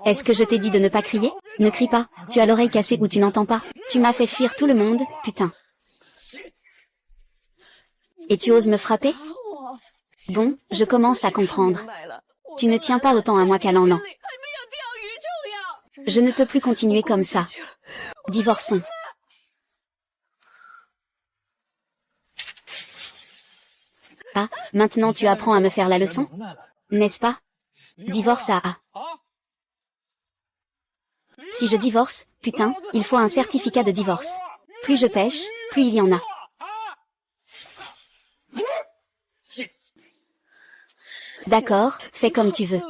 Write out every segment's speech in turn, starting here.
Est-ce que je t'ai dit de ne pas crier? Ne crie pas, tu as l'oreille cassée ou tu n'entends pas. Tu m'as fait fuir tout le monde, putain. Et tu oses me frapper? Bon, je commence à comprendre. Tu ne tiens pas autant à moi qu'à Lan. Je ne peux plus continuer comme ça. Divorçons. Ah, maintenant tu apprends à me faire la leçon? N'est-ce pas? Divorce à A. Si je divorce, putain, il faut un certificat de divorce. Plus je pêche, plus il y en a. D'accord, fais comme tu veux.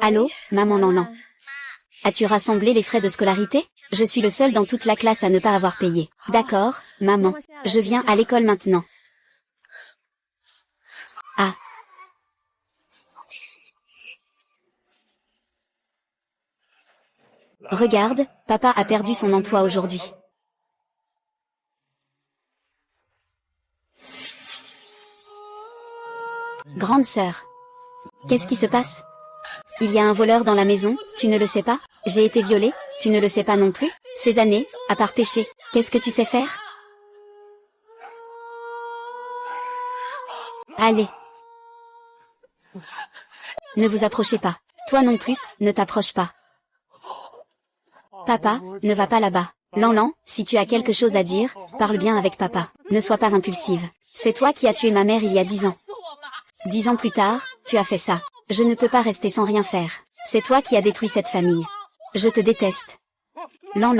Allô, maman Lan. As-tu rassemblé les frais de scolarité? Je suis le seul dans toute la classe à ne pas avoir payé. D'accord, maman. Je viens à l'école maintenant. Ah. Regarde, papa a perdu son emploi aujourd'hui. Grande sœur. Qu'est-ce qui se passe? Il y a un voleur dans la maison, tu ne le sais pas? J'ai été violée, tu ne le sais pas non plus? Ces années, à part pécher, qu'est-ce que tu sais faire? Allez. Ne vous approchez pas. Toi non plus, ne t'approche pas. Papa, ne va pas là-bas. Lan, si tu as quelque chose à dire, parle bien avec papa. Ne sois pas impulsive. C'est toi qui as tué ma mère il y a 10 ans. 10 ans plus tard, tu as fait ça. Je ne peux pas rester sans rien faire. C'est toi qui as détruit cette famille. Je te déteste. Lan.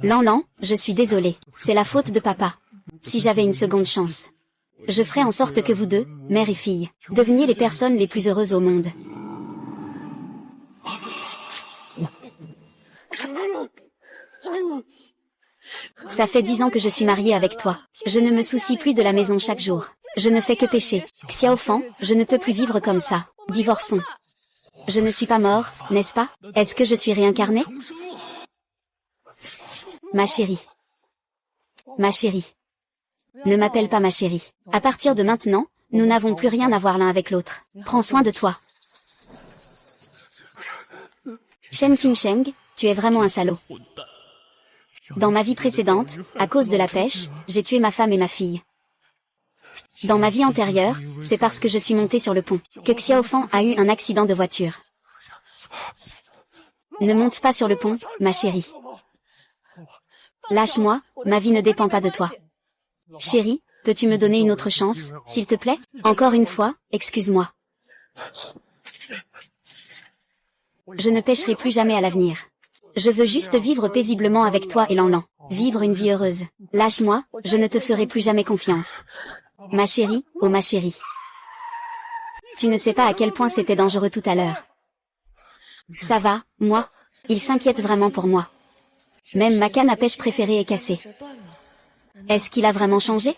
Lan, je suis désolée. C'est la faute de papa. Si j'avais une seconde chance, je ferais en sorte que vous deux, mère et fille, deveniez les personnes les plus heureuses au monde. Ça fait 10 ans que je suis mariée avec toi. Je ne me soucie plus de la maison chaque jour. Je ne fais que pécher. Xiaofan, je ne peux plus vivre comme ça. Divorçons. Je ne suis pas mort, n'est-ce pas? Est-ce que je suis réincarné? Ma chérie. Ma chérie. Ne m'appelle pas ma chérie. À partir de maintenant, nous n'avons plus rien à voir l'un avec l'autre. Prends soin de toi. Shen Tingsheng, tu es vraiment un salaud. Dans ma vie précédente, à cause de la pêche, j'ai tué ma femme et ma fille. Dans ma vie antérieure, c'est parce que je suis montée sur le pont, que Xiaofan a eu un accident de voiture. Ne monte pas sur le pont, ma chérie. Lâche-moi, ma vie ne dépend pas de toi. Chérie, peux-tu me donner une autre chance, s'il te plaît? Encore une fois, excuse-moi. Je ne pêcherai plus jamais à l'avenir. Je veux juste vivre paisiblement avec toi et Lan. Vivre une vie heureuse. Lâche-moi, je ne te ferai plus jamais confiance. Ma chérie, oh ma chérie. Tu ne sais pas à quel point c'était dangereux tout à l'heure. Ça va, moi? Il s'inquiète vraiment pour moi. Même ma canne à pêche préférée est cassée. Est-ce qu'il a vraiment changé?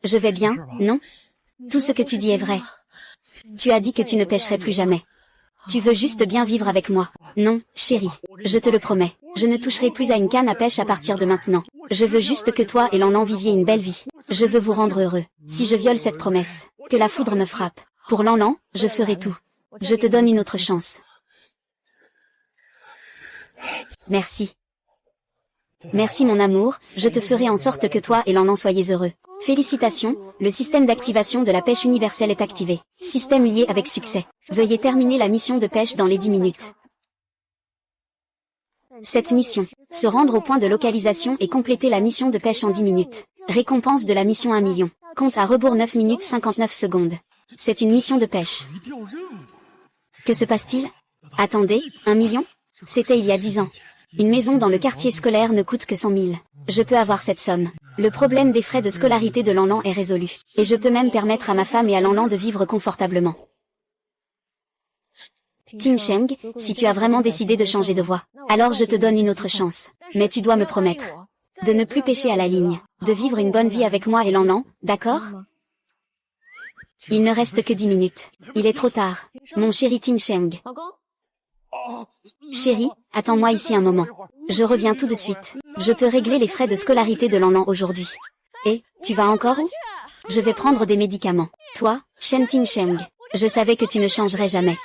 Je vais bien, non? Tout ce que tu dis est vrai. Tu as dit que tu ne pêcherais plus jamais. Tu veux juste bien vivre avec moi. Non, chérie, je te le promets. Je ne toucherai plus à une canne à pêche à partir de maintenant. Je veux juste que toi et Lan viviez une belle vie. Je veux vous rendre heureux. Si je viole cette promesse, que la foudre me frappe. Pour Lan, je ferai tout. Je te donne une autre chance. Merci. Merci mon amour, je te ferai en sorte que toi et Lan soyez heureux. Félicitations, le système d'activation de la pêche universelle est activé. Système lié avec succès. Veuillez terminer la mission de pêche dans les 10 minutes. Cette mission. Se rendre au point de localisation et compléter la mission de pêche en 10 minutes. Récompense de la mission 1 million. Compte à rebours 9 minutes 59 secondes. C'est une mission de pêche. Que se passe-t-il? Attendez, 1 million? C'était il y a 10 ans. Une maison dans le quartier scolaire ne coûte que 100 000. Je peux avoir cette somme. Le problème des frais de scolarité de Lan est résolu. Et je peux même permettre à ma femme et à Lan de vivre confortablement. Ting Sheng, si tu as vraiment décidé de changer de voie, alors je te donne une autre chance. Mais tu dois me promettre de ne plus pêcher à la ligne, de vivre une bonne vie avec moi et Lan Lan, d'accord? Il ne reste que 10 minutes. Il est trop tard. Mon chéri Ting Sheng. Chéri, attends-moi ici un moment. Je reviens tout de suite. Je peux régler les frais de scolarité de Lan Lan aujourd'hui. Et, tu vas encore où? Je vais prendre des médicaments. Toi, Shen Ting Sheng, je savais que tu ne changerais jamais.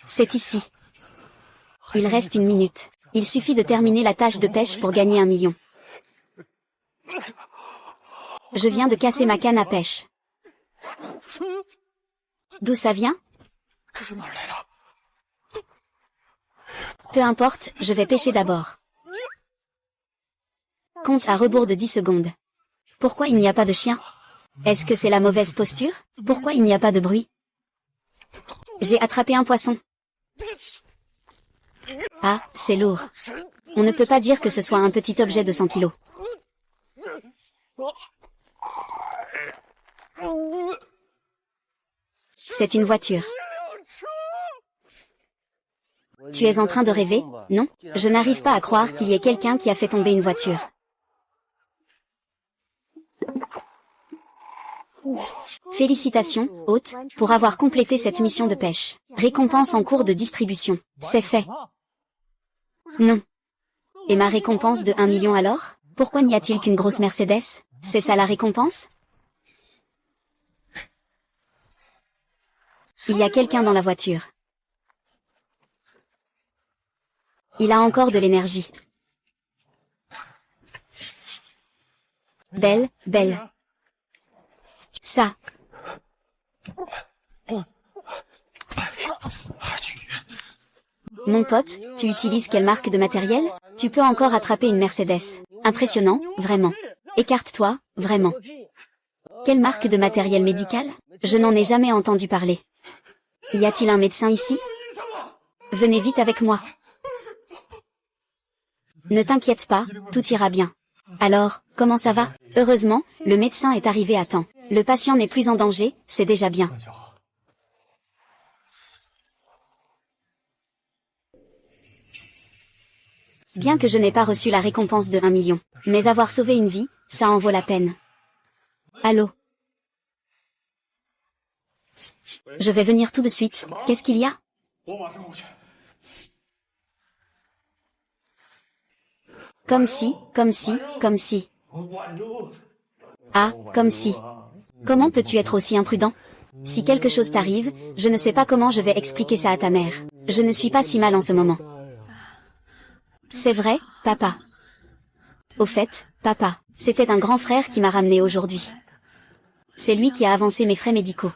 C'est ici. Il reste 1 minute. Il suffit de terminer la tâche de pêche pour gagner 1 million. Je viens de casser ma canne à pêche. D'où ça vient? Peu importe, je vais pêcher d'abord. Compte à rebours de 10 secondes. Pourquoi il n'y a pas de chien? Est-ce que c'est la mauvaise posture? Pourquoi il n'y a pas de bruit? J'ai attrapé un poisson. Ah, c'est lourd. On ne peut pas dire que ce soit un petit objet de 100 kilos. C'est une voiture. Tu es en train de rêver, non? Je n'arrive pas à croire qu'il y ait quelqu'un qui a fait tomber une voiture. Félicitations, hôte, pour avoir complété cette mission de pêche. Récompense en cours de distribution. C'est fait. Non. Et ma récompense de 1 million alors? Pourquoi n'y a-t-il qu'une grosse Mercedes? C'est ça la récompense? Il y a quelqu'un dans la voiture. Il a encore de l'énergie. Belle, belle. Ça. Mon pote, tu utilises quelle marque de matériel? Tu peux encore attraper une Mercedes. Impressionnant, vraiment. Écarte-toi, vraiment. Quelle marque de matériel médical? Je n'en ai jamais entendu parler. Y a-t-il un médecin ici? Venez vite avec moi. Ne t'inquiète pas, tout ira bien. Alors, comment ça va? Heureusement, le médecin est arrivé à temps. Le patient n'est plus en danger, c'est déjà bien. Bien que je n'ai pas reçu la récompense de 1 million, mais avoir sauvé une vie, ça en vaut la peine. Allô? Je vais venir tout de suite. Qu'est-ce qu'il y a? Comme si, comme si, comme si. Ah, comme si. Comment peux-tu être aussi imprudent? Si quelque chose t'arrive, je ne sais pas comment je vais expliquer ça à ta mère. Je ne suis pas si mal en ce moment. C'est vrai, papa. Au fait, papa, c'était un grand frère qui m'a ramené aujourd'hui. C'est lui qui a avancé mes frais médicaux.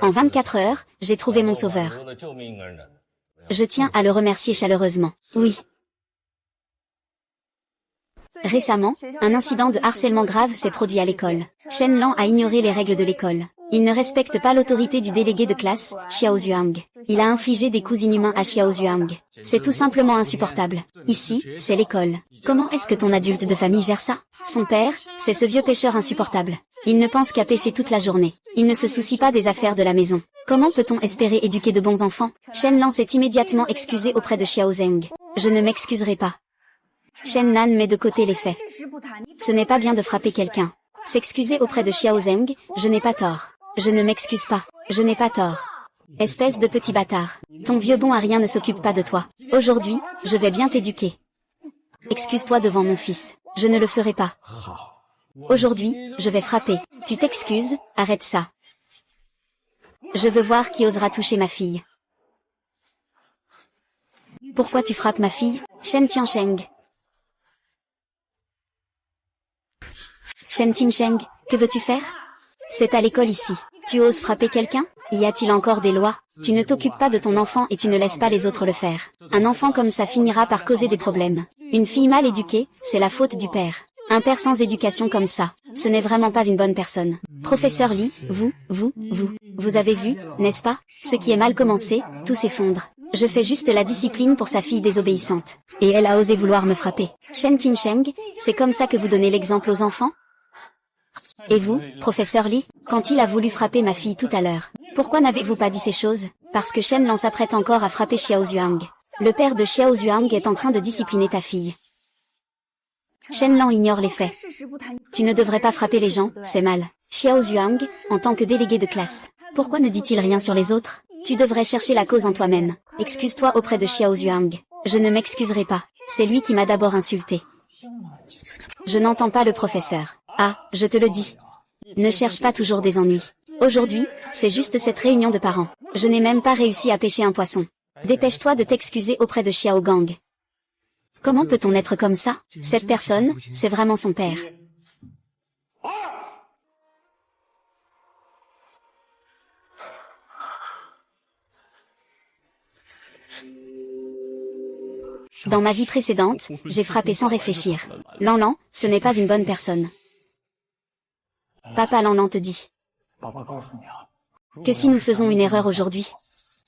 En 24 heures, j'ai trouvé mon sauveur. Je tiens à le remercier chaleureusement. Oui. Récemment, un incident de harcèlement grave s'est produit à l'école. Shen Lan a ignoré les règles de l'école. Il ne respecte pas l'autorité du délégué de classe, Xiao Zhuang. Il a infligé des coups inhumains à Xiao Zhuang. C'est tout simplement insupportable. Ici, c'est l'école. Comment est-ce que ton adulte de famille gère ça? Son père, c'est ce vieux pêcheur insupportable. Il ne pense qu'à pêcher toute la journée. Il ne se soucie pas des affaires de la maison. Comment peut-on espérer éduquer de bons enfants? Shen Lan s'est immédiatement excusé auprès de Xiao Zheng. Je ne m'excuserai pas. Shen Nan met de côté les faits. Ce n'est pas bien de frapper quelqu'un. S'excuser auprès de Xiao Zheng, je n'ai pas tort. Je ne m'excuse pas. Je n'ai pas tort. Espèce de petit bâtard. Ton vieux bon à rien ne s'occupe pas de toi. Aujourd'hui, je vais bien t'éduquer. Excuse-toi devant mon fils. Je ne le ferai pas. Aujourd'hui, je vais frapper. Tu t'excuses, arrête ça. Je veux voir qui osera toucher ma fille. Pourquoi tu frappes ma fille? Shen Tiansheng. Shen Tiansheng, que veux-tu faire? C'est à l'école ici. Tu oses frapper quelqu'un? Y a-t-il encore des lois? Tu ne t'occupes pas de ton enfant et tu ne laisses pas les autres le faire. Un enfant comme ça finira par causer des problèmes. Une fille mal éduquée, c'est la faute du père. Un père sans éducation comme ça, ce n'est vraiment pas une bonne personne. Professeur Lee, vous avez vu, n'est-ce pas? Ce qui est mal commencé, tout s'effondre. Je fais juste la discipline pour sa fille désobéissante. Et elle a osé vouloir me frapper. Shen Tiansheng, c'est comme ça que vous donnez l'exemple aux enfants? Et vous, professeur Lee, quand il a voulu frapper ma fille tout à l'heure, pourquoi n'avez-vous pas dit ces choses? Parce que Shen Lan s'apprête encore à frapper Xiao Zhuang. Le père de Xiao Zhuang est en train de discipliner ta fille. Shen Lan ignore les faits. Tu ne devrais pas frapper les gens, c'est mal. Xiao Zhuang, en tant que délégué de classe, pourquoi ne dit-il rien sur les autres? Tu devrais chercher la cause en toi-même. Excuse-toi auprès de Xiao Zhuang. Je ne m'excuserai pas. C'est lui qui m'a d'abord insulté. Je n'entends pas le professeur. Ah, je te le dis. Ne cherche pas toujours des ennuis. Aujourd'hui, c'est juste cette réunion de parents. Je n'ai même pas réussi à pêcher un poisson. Dépêche-toi de t'excuser auprès de Xiao Gang. Comment peut-on être comme ça? Cette personne, c'est vraiment son père. Dans ma vie précédente, j'ai frappé sans réfléchir. Lan Lan, ce n'est pas une bonne personne. Papa Lan Lan te dit que si nous faisons une erreur aujourd'hui,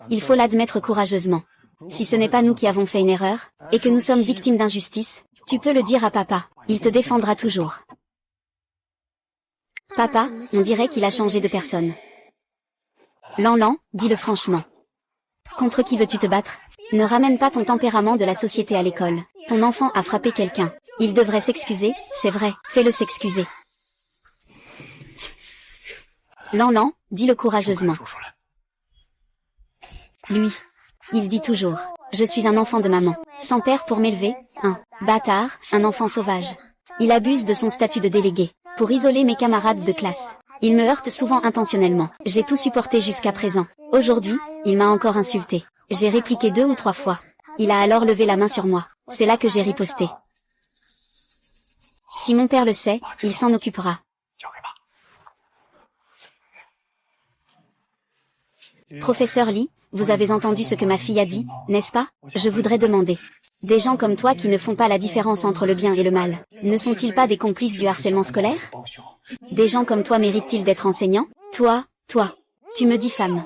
il faut l'admettre courageusement. Si ce n'est pas nous qui avons fait une erreur, et que nous sommes victimes d'injustice, tu peux le dire à papa, il te défendra toujours. Papa, on dirait qu'il a changé de personne. Lan Lan, dis-le franchement. Contre qui veux-tu te battre? Ne ramène pas ton tempérament de la société à l'école. Ton enfant a frappé quelqu'un. Il devrait s'excuser, c'est vrai, fais-le s'excuser. Lan Lan, dis-le courageusement. Lui, il dit toujours, je suis un enfant de maman, sans père pour m'élever, un bâtard, un enfant sauvage. Il abuse de son statut de délégué, pour isoler mes camarades de classe. Il me heurte souvent intentionnellement. J'ai tout supporté jusqu'à présent. Aujourd'hui, il m'a encore insulté. J'ai répliqué 2 ou 3 fois. Il a alors levé la main sur moi. C'est là que j'ai riposté. Si mon père le sait, il s'en occupera. Professeur Lee, vous avez entendu ce que ma fille a dit, n'est-ce pas? Je voudrais demander. Des gens comme toi qui ne font pas la différence entre le bien et le mal, ne sont-ils pas des complices du harcèlement scolaire? Des gens comme toi méritent-ils d'être enseignants? Toi, tu me diffames.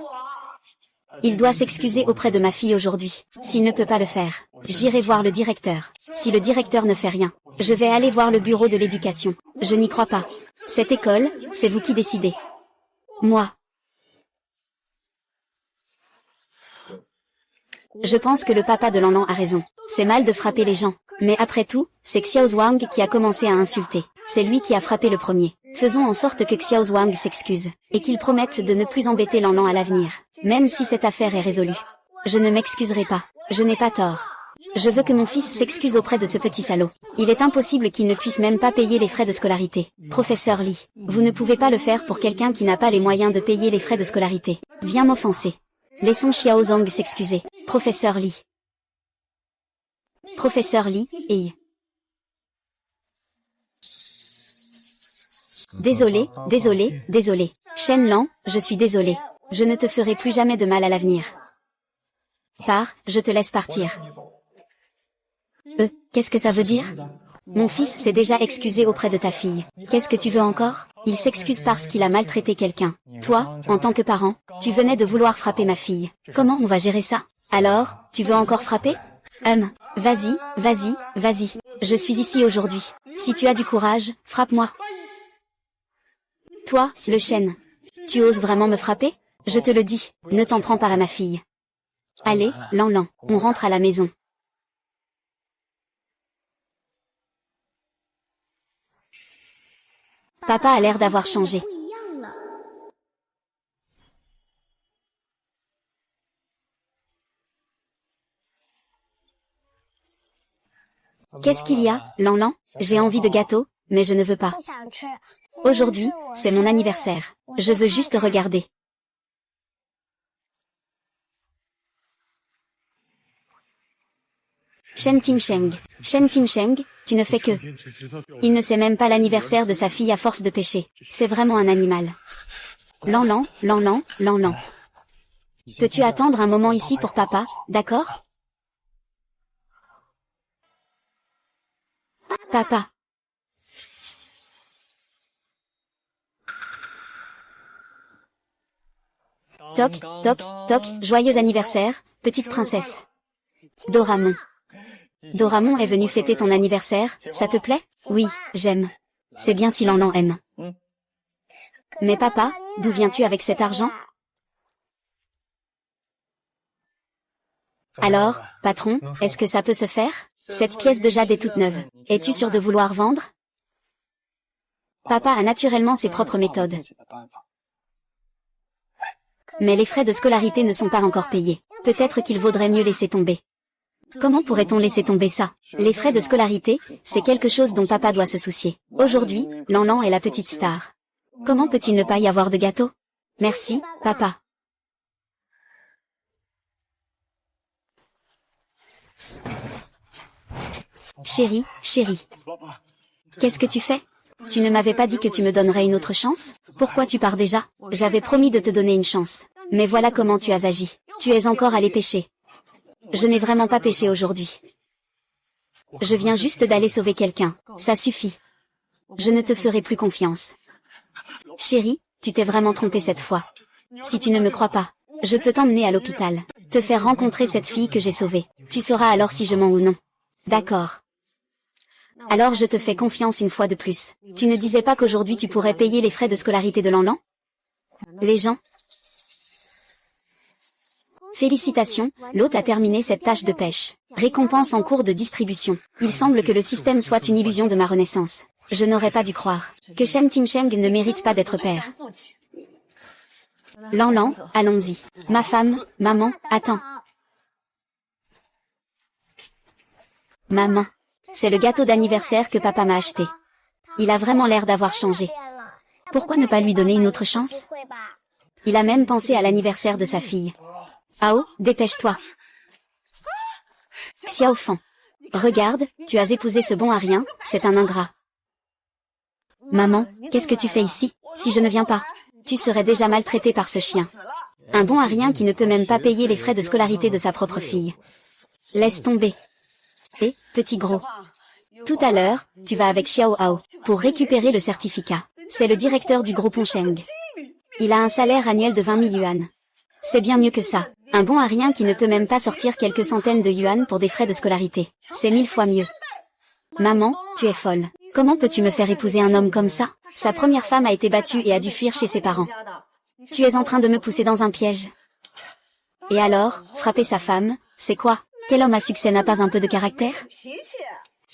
Il doit s'excuser auprès de ma fille aujourd'hui. S'il ne peut pas le faire, j'irai voir le directeur. Si le directeur ne fait rien, je vais aller voir le bureau de l'éducation. Je n'y crois pas. Cette école, c'est vous qui décidez. Moi. Je pense que le papa de Lan Lan a raison. C'est mal de frapper les gens. Mais après tout, c'est Xiao Zhuang qui a commencé à insulter. C'est lui qui a frappé le premier. Faisons en sorte que Xiao Zhuang s'excuse, et qu'il promette de ne plus embêter Lan Lan à l'avenir, même si cette affaire est résolue. Je ne m'excuserai pas. Je n'ai pas tort. Je veux que mon fils s'excuse auprès de ce petit salaud. Il est impossible qu'il ne puisse même pas payer les frais de scolarité. Professeur Lee, vous ne pouvez pas le faire pour quelqu'un qui n'a pas les moyens de payer les frais de scolarité. Viens m'offenser. Laissons Xiao Zhang s'excuser. Professeur Lee. Professeur Lee, et... Désolé. Shen Lan, je suis désolé. Je ne te ferai plus jamais de mal à l'avenir. Pars, je te laisse partir. Qu'est-ce que ça veut dire? Mon fils s'est déjà excusé auprès de ta fille. Qu'est-ce que tu veux encore? Il s'excuse parce qu'il a maltraité quelqu'un. Toi, en tant que parent, tu venais de vouloir frapper ma fille. Comment on va gérer ça? Alors, tu veux encore frapper? Vas-y. Je suis ici aujourd'hui. Si tu as du courage, frappe-moi. Toi, le chêne. Tu oses vraiment me frapper? Je te le dis, ne t'en prends pas à ma fille. Allez, Lan Lan, on rentre à la maison. Papa a l'air d'avoir changé. Qu'est-ce qu'il y a, Lan Lan? J'ai envie de gâteau, mais je ne veux pas. Aujourd'hui, c'est mon anniversaire. Je veux juste regarder. Shen Timsheng, tu ne fais que... Il ne sait même pas l'anniversaire de sa fille à force de pécher. C'est vraiment un animal. Lan Lan. Peux-tu attendre un moment ici pour papa, d'accord? Papa. Toc, joyeux anniversaire, petite princesse. Doramon est venu fêter ton anniversaire, ça te plaît? Oui, j'aime. C'est bien si Lan Lan aime. Mais papa, d'où viens-tu avec cet argent? Alors, patron, est-ce que ça peut se faire? Cette pièce de jade est toute neuve. Es-tu sûr de vouloir vendre? Papa a naturellement ses propres méthodes. Mais les frais de scolarité ne sont pas encore payés. Peut-être qu'il vaudrait mieux laisser tomber. Comment pourrait-on laisser tomber ça? Les frais de scolarité, c'est quelque chose dont papa doit se soucier. Aujourd'hui, Lanlan est la petite star. Comment peut-il ne pas y avoir de gâteau? Merci, papa. Chérie, chérie. Qu'est-ce que tu fais? Tu ne m'avais pas dit que tu me donnerais une autre chance? Pourquoi tu pars déjà? J'avais promis de te donner une chance. Mais voilà comment tu as agi. Tu es encore allé pêcher. Je n'ai vraiment pas pêché aujourd'hui. Je viens juste d'aller sauver quelqu'un. Ça suffit. Je ne te ferai plus confiance. Chérie, tu t'es vraiment trompée cette fois. Si tu ne me crois pas, je peux t'emmener à l'hôpital, te faire rencontrer cette fille que j'ai sauvée. Tu sauras alors si je mens ou non. D'accord. Alors je te fais confiance une fois de plus. Tu ne disais pas qu'aujourd'hui tu pourrais payer les frais de scolarité de Lanlan? Les gens? Félicitations, l'hôte a terminé cette tâche de pêche. Récompense en cours de distribution. Il semble que le système soit une illusion de ma renaissance. Je n'aurais pas dû croire que Shen Timsheng ne mérite pas d'être père. Lanlan, allons-y. Ma femme, maman, attends. Maman. C'est le gâteau d'anniversaire que papa m'a acheté. Il a vraiment l'air d'avoir changé. Pourquoi ne pas lui donner une autre chance? Il a même pensé à l'anniversaire de sa fille. Ao, dépêche-toi. Xiaofan. Regarde, tu as épousé ce bon à rien, c'est un ingrat. Maman, qu'est-ce que tu fais ici? Si je ne viens pas, tu serais déjà maltraité par ce chien. Un bon à rien qui ne peut même pas payer les frais de scolarité de sa propre fille. Laisse tomber. Et, petit gros. Tout à l'heure, tu vas avec Xiao Hao pour récupérer le certificat. C'est le directeur du groupe Hongsheng. Il a un salaire annuel de 20 000 yuan. C'est bien mieux que ça. Un bon à rien qui ne peut même pas sortir quelques centaines de yuan pour des frais de scolarité. C'est 1000 fois mieux. Maman, tu es folle. Comment peux-tu me faire épouser un homme comme ça? Sa première femme a été battue et a dû fuir chez ses parents. Tu es en train de me pousser dans un piège. Et alors, frapper sa femme, c'est quoi? Quel homme à succès n'a pas un peu de caractère?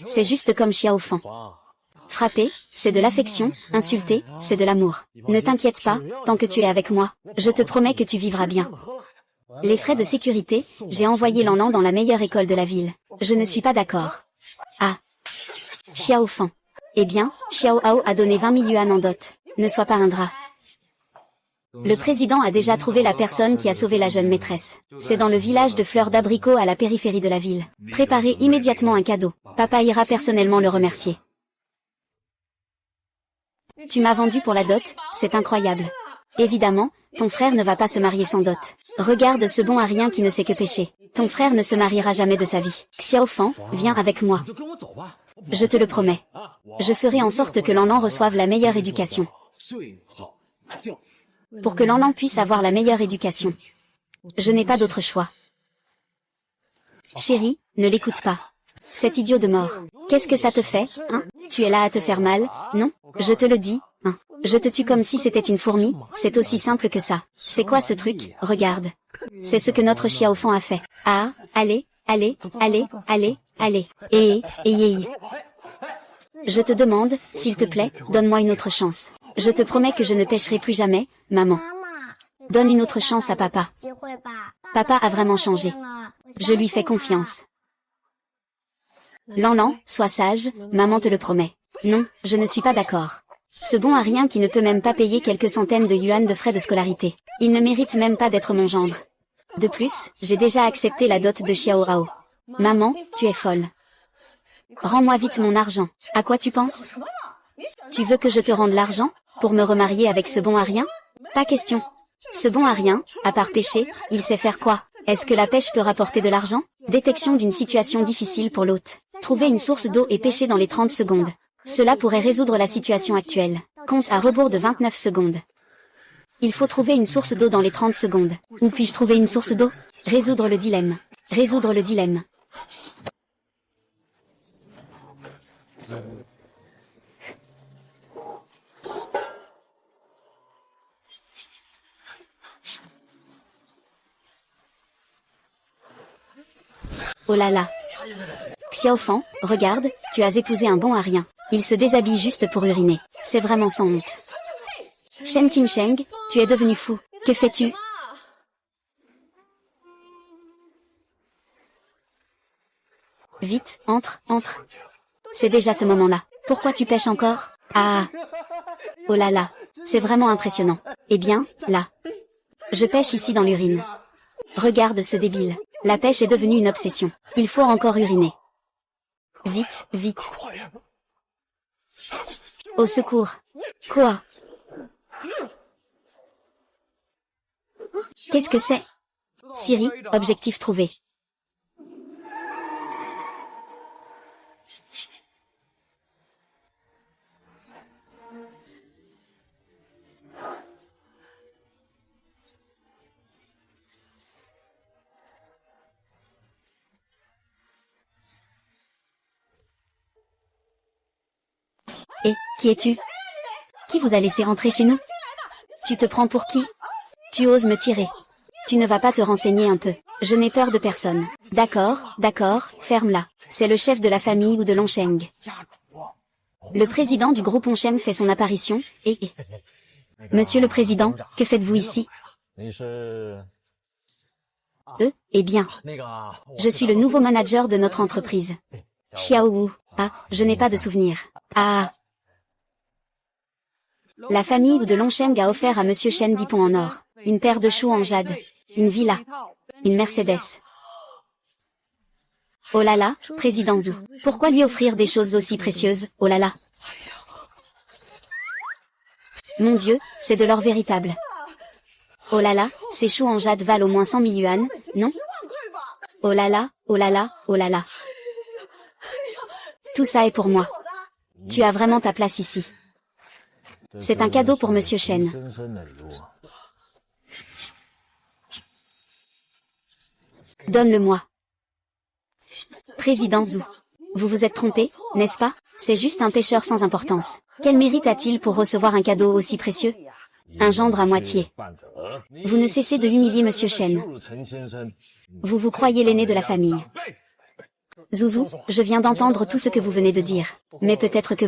C'est juste comme Xiaofan. Frapper, c'est de l'affection, insulter, c'est de l'amour. Ne t'inquiète pas, tant que tu es avec moi, je te promets que tu vivras bien. Les frais de sécurité, j'ai envoyé Lanlan dans la meilleure école de la ville. Je ne suis pas d'accord. Ah. Xiaofan. Eh bien, Xiao Hao a donné 20 000 yuan en dot. Ne sois pas ingrat. Le président a déjà trouvé la personne qui a sauvé la jeune maîtresse. C'est dans le village de Fleurs d'Abricot à la périphérie de la ville. Préparez immédiatement un cadeau. Papa ira personnellement le remercier. Tu m'as vendu pour la dot, c'est incroyable. Évidemment, ton frère ne va pas se marier sans dot. Regarde ce bon à rien qui ne sait que pécher. Ton frère ne se mariera jamais de sa vie. Xiaofan, viens avec moi. Je te le promets. Je ferai en sorte que Lanlan reçoive la meilleure éducation. Pour que Lanlan puisse avoir la meilleure éducation. Je n'ai pas d'autre choix. Chérie, ne l'écoute pas. Cet idiot de mort. Qu'est-ce que ça te fait, hein? Tu es là à te faire mal, non? Je te le dis, hein. Je te tue comme si c'était une fourmi, c'est aussi simple que ça. C'est quoi ce truc? Regarde. C'est ce que notre Xiaofan a fait. Ah, allez, allez, allez, allez, allez. Je te demande, s'il te plaît, donne-moi une autre chance. Je te promets que je ne pêcherai plus jamais, maman. Donne une autre chance à papa. Papa a vraiment changé. Je lui fais confiance. Lanlan, sois sage, maman te le promet. Non, je ne suis pas d'accord. Ce bon à rien qui ne peut même pas payer quelques centaines de yuan de frais de scolarité. Il ne mérite même pas d'être mon gendre. De plus, j'ai déjà accepté la dot de Xiao Hao. Maman, tu es folle. Rends-moi vite mon argent. À quoi tu penses? Tu veux que je te rende l'argent, pour me remarier avec ce bon à rien? Pas question. Ce bon à rien, à part pêcher, il sait faire quoi? Est-ce que la pêche peut rapporter de l'argent? Détection d'une situation difficile pour l'hôte. Trouver une source d'eau et pêcher dans les 30 secondes. Cela pourrait résoudre la situation actuelle. Compte à rebours de 29 secondes. Il faut trouver une source d'eau dans les 30 secondes. Où puis-je trouver une source d'eau? Résoudre le dilemme. Résoudre le dilemme. Oh là là. Xiaofan, regarde, tu as épousé un bon à rien. Il se déshabille juste pour uriner. C'est vraiment sans honte. Shen Timsheng, tu es devenu fou. Que fais-tu? Vite, entre, entre. C'est déjà ce moment-là. Pourquoi tu pêches encore? Ah. Oh là là. C'est vraiment impressionnant. Eh bien, là. Je pêche ici dans l'urine. Regarde ce débile. La pêche est devenue une obsession. Il faut encore uriner. Vite, vite. Au secours. Quoi? Qu'est-ce que c'est? Siri, objectif trouvé. Et, qui es-tu? Qui vous a laissé entrer chez nous? Tu te prends pour qui? Tu oses me tirer. Tu ne vas pas te renseigner un peu. Je n'ai peur de personne. D'accord, d'accord, ferme-la. C'est le chef de la famille ou de Longsheng. Le président du groupe Onsheng fait son apparition, et... Monsieur le président, que faites-vous ici? Eh bien. Je suis le nouveau manager de notre entreprise. Xiao Wu. Ah, je n'ai pas de souvenir. Ah. La famille de Longsheng a offert à Monsieur Shen 10 ponts en or, une paire de choux en jade, une villa, une Mercedes. Oh là là, président Zhu, pourquoi lui offrir des choses aussi précieuses? Oh là là. Mon Dieu, c'est de l'or véritable. Oh là là, ces choux en jade valent au moins 100 000 yuan, non? Oh là là, oh là là, oh là là. Tout ça est pour moi. Tu as vraiment ta place ici. C'est un cadeau pour Monsieur Shen. Donne-le-moi. Président Zhu. Vous vous êtes trompé, n'est-ce pas? C'est juste un pêcheur sans importance. Quel mérite a-t-il pour recevoir un cadeau aussi précieux? Un gendre à moitié. Vous ne cessez de humilier Monsieur Shen. Vous vous croyez l'aîné de la famille. Zouzou, je viens d'entendre tout ce que vous venez de dire. Mais peut-être que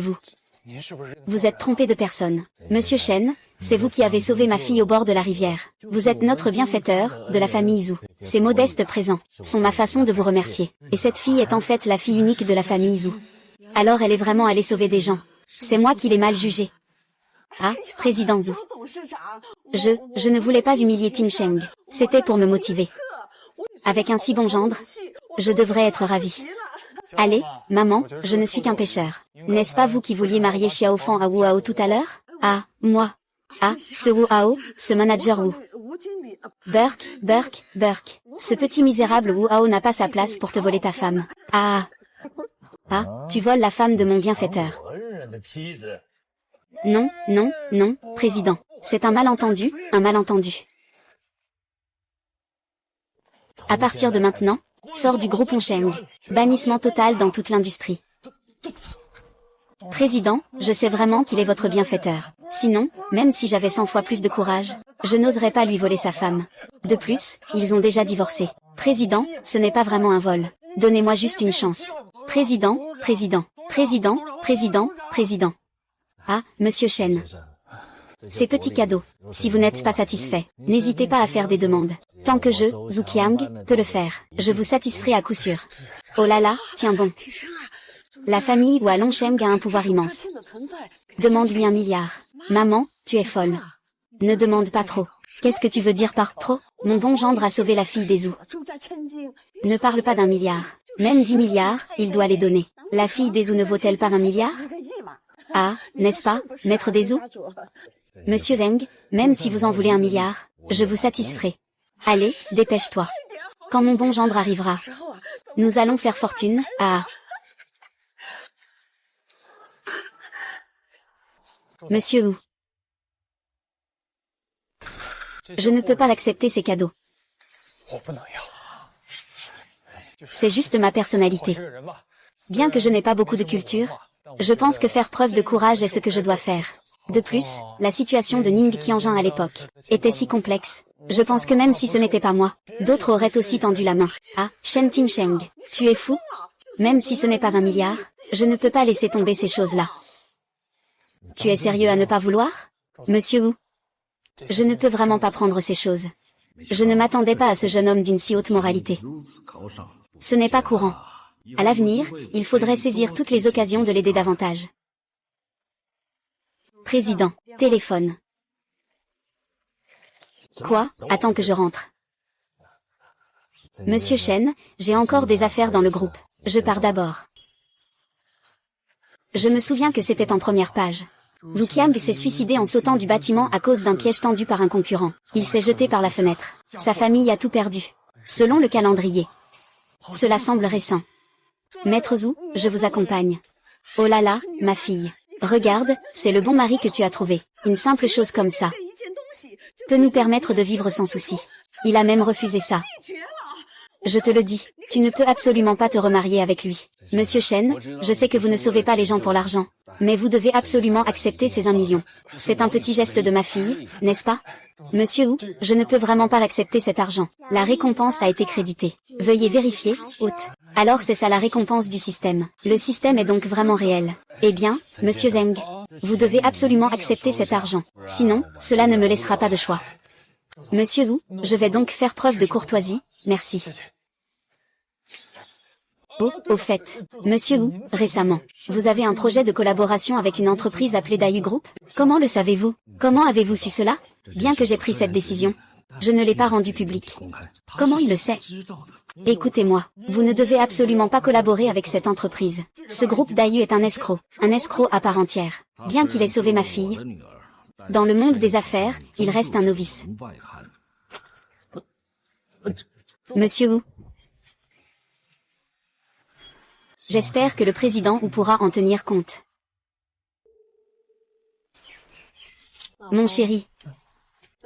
vous êtes trompé de personne. Monsieur Shen, c'est vous qui avez sauvé ma fille au bord de la rivière. Vous êtes notre bienfaiteur, de la famille Zhu. Ces modestes présents sont ma façon de vous remercier. Et cette fille est en fait la fille unique de la famille Zhu. Alors elle est vraiment allée sauver des gens. C'est moi qui l'ai mal jugée. Ah, président Zhu. Je ne voulais pas humilier Timsheng. C'était pour me motiver. Avec un si bon gendre, je devrais être ravie. Allez, maman, je ne suis qu'un pêcheur. N'est-ce pas vous qui vouliez marier Xiaofan à Wu Hao tout à l'heure? Ah, moi. Ah, ce Wu Hao, ce manager Wu. Burke, Burke, Burke. Ce petit misérable Wu Hao n'a pas sa place pour te voler ta femme. Ah. Ah, tu voles la femme de mon bienfaiteur. Non, non, non, président. C'est un malentendu, un malentendu. À partir de maintenant, sors du groupe Onsheng. Bannissement total dans toute l'industrie. Président, je sais vraiment qu'il est votre bienfaiteur. Sinon, même si j'avais 100 fois plus de courage, je n'oserais pas lui voler sa femme. De plus, ils ont déjà divorcé. Président, ce n'est pas vraiment un vol. Donnez-moi juste une chance. Président, président, président, président, président. Ah, Monsieur Shen. Ces petits cadeaux. Si vous n'êtes pas satisfait, n'hésitez pas à faire des demandes. Tant que je, Zhu Qiang, peux le faire, je vous satisferai à coup sûr. Oh là là, tiens bon. La famille Wu à Longsheng a un pouvoir immense. Demande-lui 1 milliard. Maman, tu es folle. Ne demande pas trop. Qu'est-ce que tu veux dire par trop? Mon bon gendre a sauvé la fille des Zhu. Ne parle pas d'1 milliard. Même 10 milliards, il doit les donner. La fille des Zhu ne vaut-elle pas 1 milliard? Ah, n'est-ce pas, maître des Zhu? Monsieur Zeng, même si vous en voulez 1 milliard, je vous satisferai. Allez, dépêche-toi. Quand mon bon gendre arrivera, nous allons faire fortune, ah. Monsieur Wu. Je ne peux pas accepter ces cadeaux. C'est juste ma personnalité. Bien que je n'ai pas beaucoup de culture, je pense que faire preuve de courage est ce que je dois faire. De plus, la situation de Ning Qianjun à l'époque était si complexe. Je pense que même si ce n'était pas moi, d'autres auraient aussi tendu la main. Ah, Shen Tingsheng, tu es fou? Même si ce n'est pas 1 milliard, je ne peux pas laisser tomber ces choses-là. Tu es sérieux à ne pas vouloir? Monsieur Wu? Je ne peux vraiment pas prendre ces choses. Je ne m'attendais pas à ce jeune homme d'une si haute moralité. Ce n'est pas courant. À l'avenir, il faudrait saisir toutes les occasions de l'aider davantage. Président, téléphone. Quoi? Attends que je rentre. Monsieur Shen, j'ai encore des affaires dans le groupe. Je pars d'abord. Je me souviens que c'était en première page. Lu Qiang s'est suicidé en sautant du bâtiment à cause d'un piège tendu par un concurrent. Il s'est jeté par la fenêtre. Sa famille a tout perdu. Selon le calendrier. Cela semble récent. Maître Zhu, je vous accompagne. Oh là là, ma fille. Regarde, c'est le bon mari que tu as trouvé. Une simple chose comme ça peut nous permettre de vivre sans souci. Il a même refusé ça. Je te le dis, tu ne peux absolument pas te remarier avec lui. Monsieur Shen, je sais que vous ne sauvez pas les gens pour l'argent, mais vous devez absolument accepter ces 1 million. C'est un petit geste de ma fille, n'est-ce pas? Monsieur Wu, je ne peux vraiment pas accepter cet argent. La récompense a été créditée. Veuillez vérifier, hôte. Alors c'est ça la récompense du système. Le système est donc vraiment réel. Eh bien, monsieur Zheng, vous devez absolument accepter cet argent. Sinon, cela ne me laissera pas de choix. Monsieur Wu, je vais donc faire preuve de courtoisie, merci. Oh, au fait, monsieur Wu, récemment, vous avez un projet de collaboration avec une entreprise appelée Dayu Group? Comment le savez-vous? Comment avez-vous su cela? Bien que j'ai pris cette décision, je ne l'ai pas rendue publique. Comment il le sait? Écoutez-moi, vous ne devez absolument pas collaborer avec cette entreprise. Ce groupe Dayu est un escroc à part entière. Bien qu'il ait sauvé ma fille, dans le monde des affaires, il reste un novice. Monsieur Wu. J'espère que le président Wu pourra en tenir compte. Mon chéri.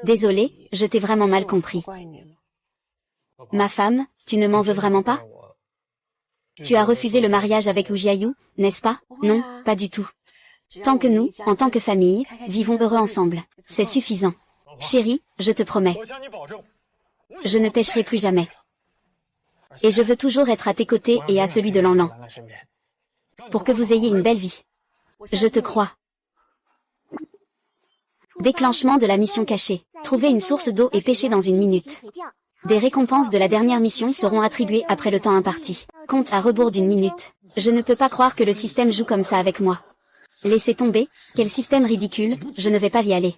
Désolé, je t'ai vraiment mal compris. Ma femme, tu ne m'en veux vraiment pas? Tu as refusé le mariage avec Wu Jiayu, n'est-ce pas? Non, pas du tout. Tant que nous, en tant que famille, vivons heureux ensemble, c'est suffisant. Chérie, je te promets. Je ne pécherai plus jamais. Et je veux toujours être à tes côtés et à celui de Lanlan. Pour que vous ayez une belle vie. Je te crois. Déclenchement de la mission cachée. Trouver une source d'eau et pêcher dans 1 minute. Des récompenses de la dernière mission seront attribuées après le temps imparti. Compte à rebours d'1 minute. Je ne peux pas croire que le système joue comme ça avec moi. Laissez tomber, quel système ridicule, je ne vais pas y aller.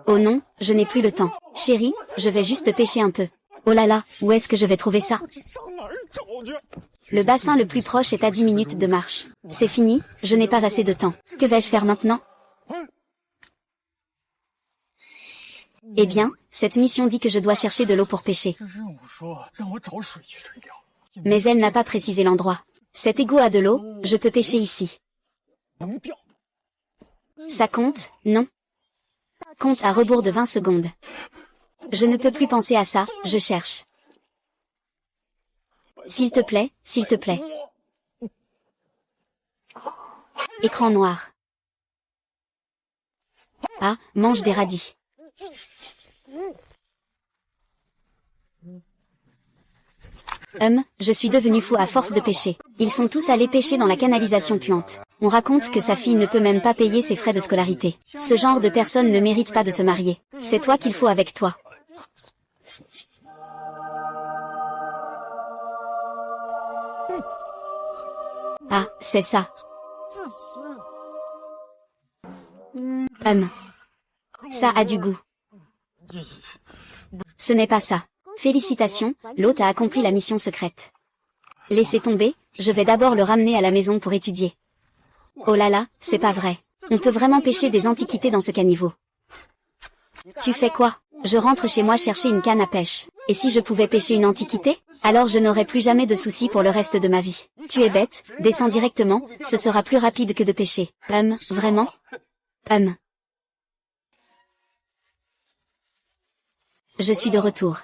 Oh non, je n'ai plus le temps. Chérie, je vais juste pêcher un peu. Oh là là, où est-ce que je vais trouver ça? Le bassin le plus proche est à 10 minutes de marche. C'est fini, je n'ai pas assez de temps. Que vais-je faire maintenant? Eh bien, cette mission dit que je dois chercher de l'eau pour pêcher. Mais elle n'a pas précisé l'endroit. Cet égout a de l'eau, je peux pêcher ici. Ça compte, non? Compte à rebours de 20 secondes. Je ne peux plus penser à ça, je cherche. S'il te plaît, s'il te plaît. Écran noir. Ah, mange des radis. Je suis devenu fou à force de pêcher. Ils sont tous allés pêcher dans la canalisation puante. On raconte que sa fille ne peut même pas payer ses frais de scolarité. Ce genre de personne ne mérite pas de se marier. C'est toi qu'il faut avec toi. Ah, c'est ça. Ça a du goût. Ce n'est pas ça. Félicitations, l'hôte a accompli la mission secrète. Laissez tomber, je vais d'abord le ramener à la maison pour étudier. Oh là là, c'est pas vrai. On peut vraiment pêcher des antiquités dans ce caniveau. Tu fais quoi? Je rentre chez moi chercher une canne à pêche. Et si je pouvais pêcher une antiquité? Alors je n'aurais plus jamais de soucis pour le reste de ma vie. Tu es bête, descends directement, ce sera plus rapide que de pêcher. Vraiment? Je suis de retour.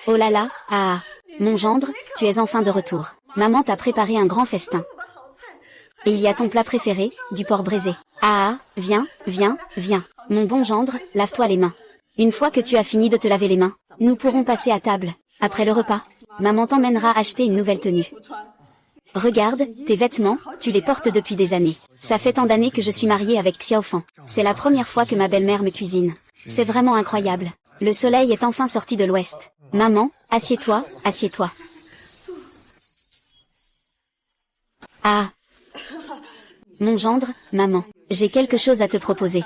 Oh là là, ah, mon gendre, tu es enfin de retour. Maman t'a préparé un grand festin. Et il y a ton plat préféré, du porc braisé. Ah, viens, viens, viens. Mon bon gendre, lave-toi les mains. Une fois que tu as fini de te laver les mains, nous pourrons passer à table. Après le repas, maman t'emmènera acheter une nouvelle tenue. Regarde, tes vêtements, tu les portes depuis des années. Ça fait tant d'années que je suis mariée avec Xiaofan. C'est la première fois que ma belle-mère me cuisine. C'est vraiment incroyable. Le soleil est enfin sorti de l'ouest. Maman, assieds-toi, assieds-toi. Ah. Mon gendre, maman, j'ai quelque chose à te proposer.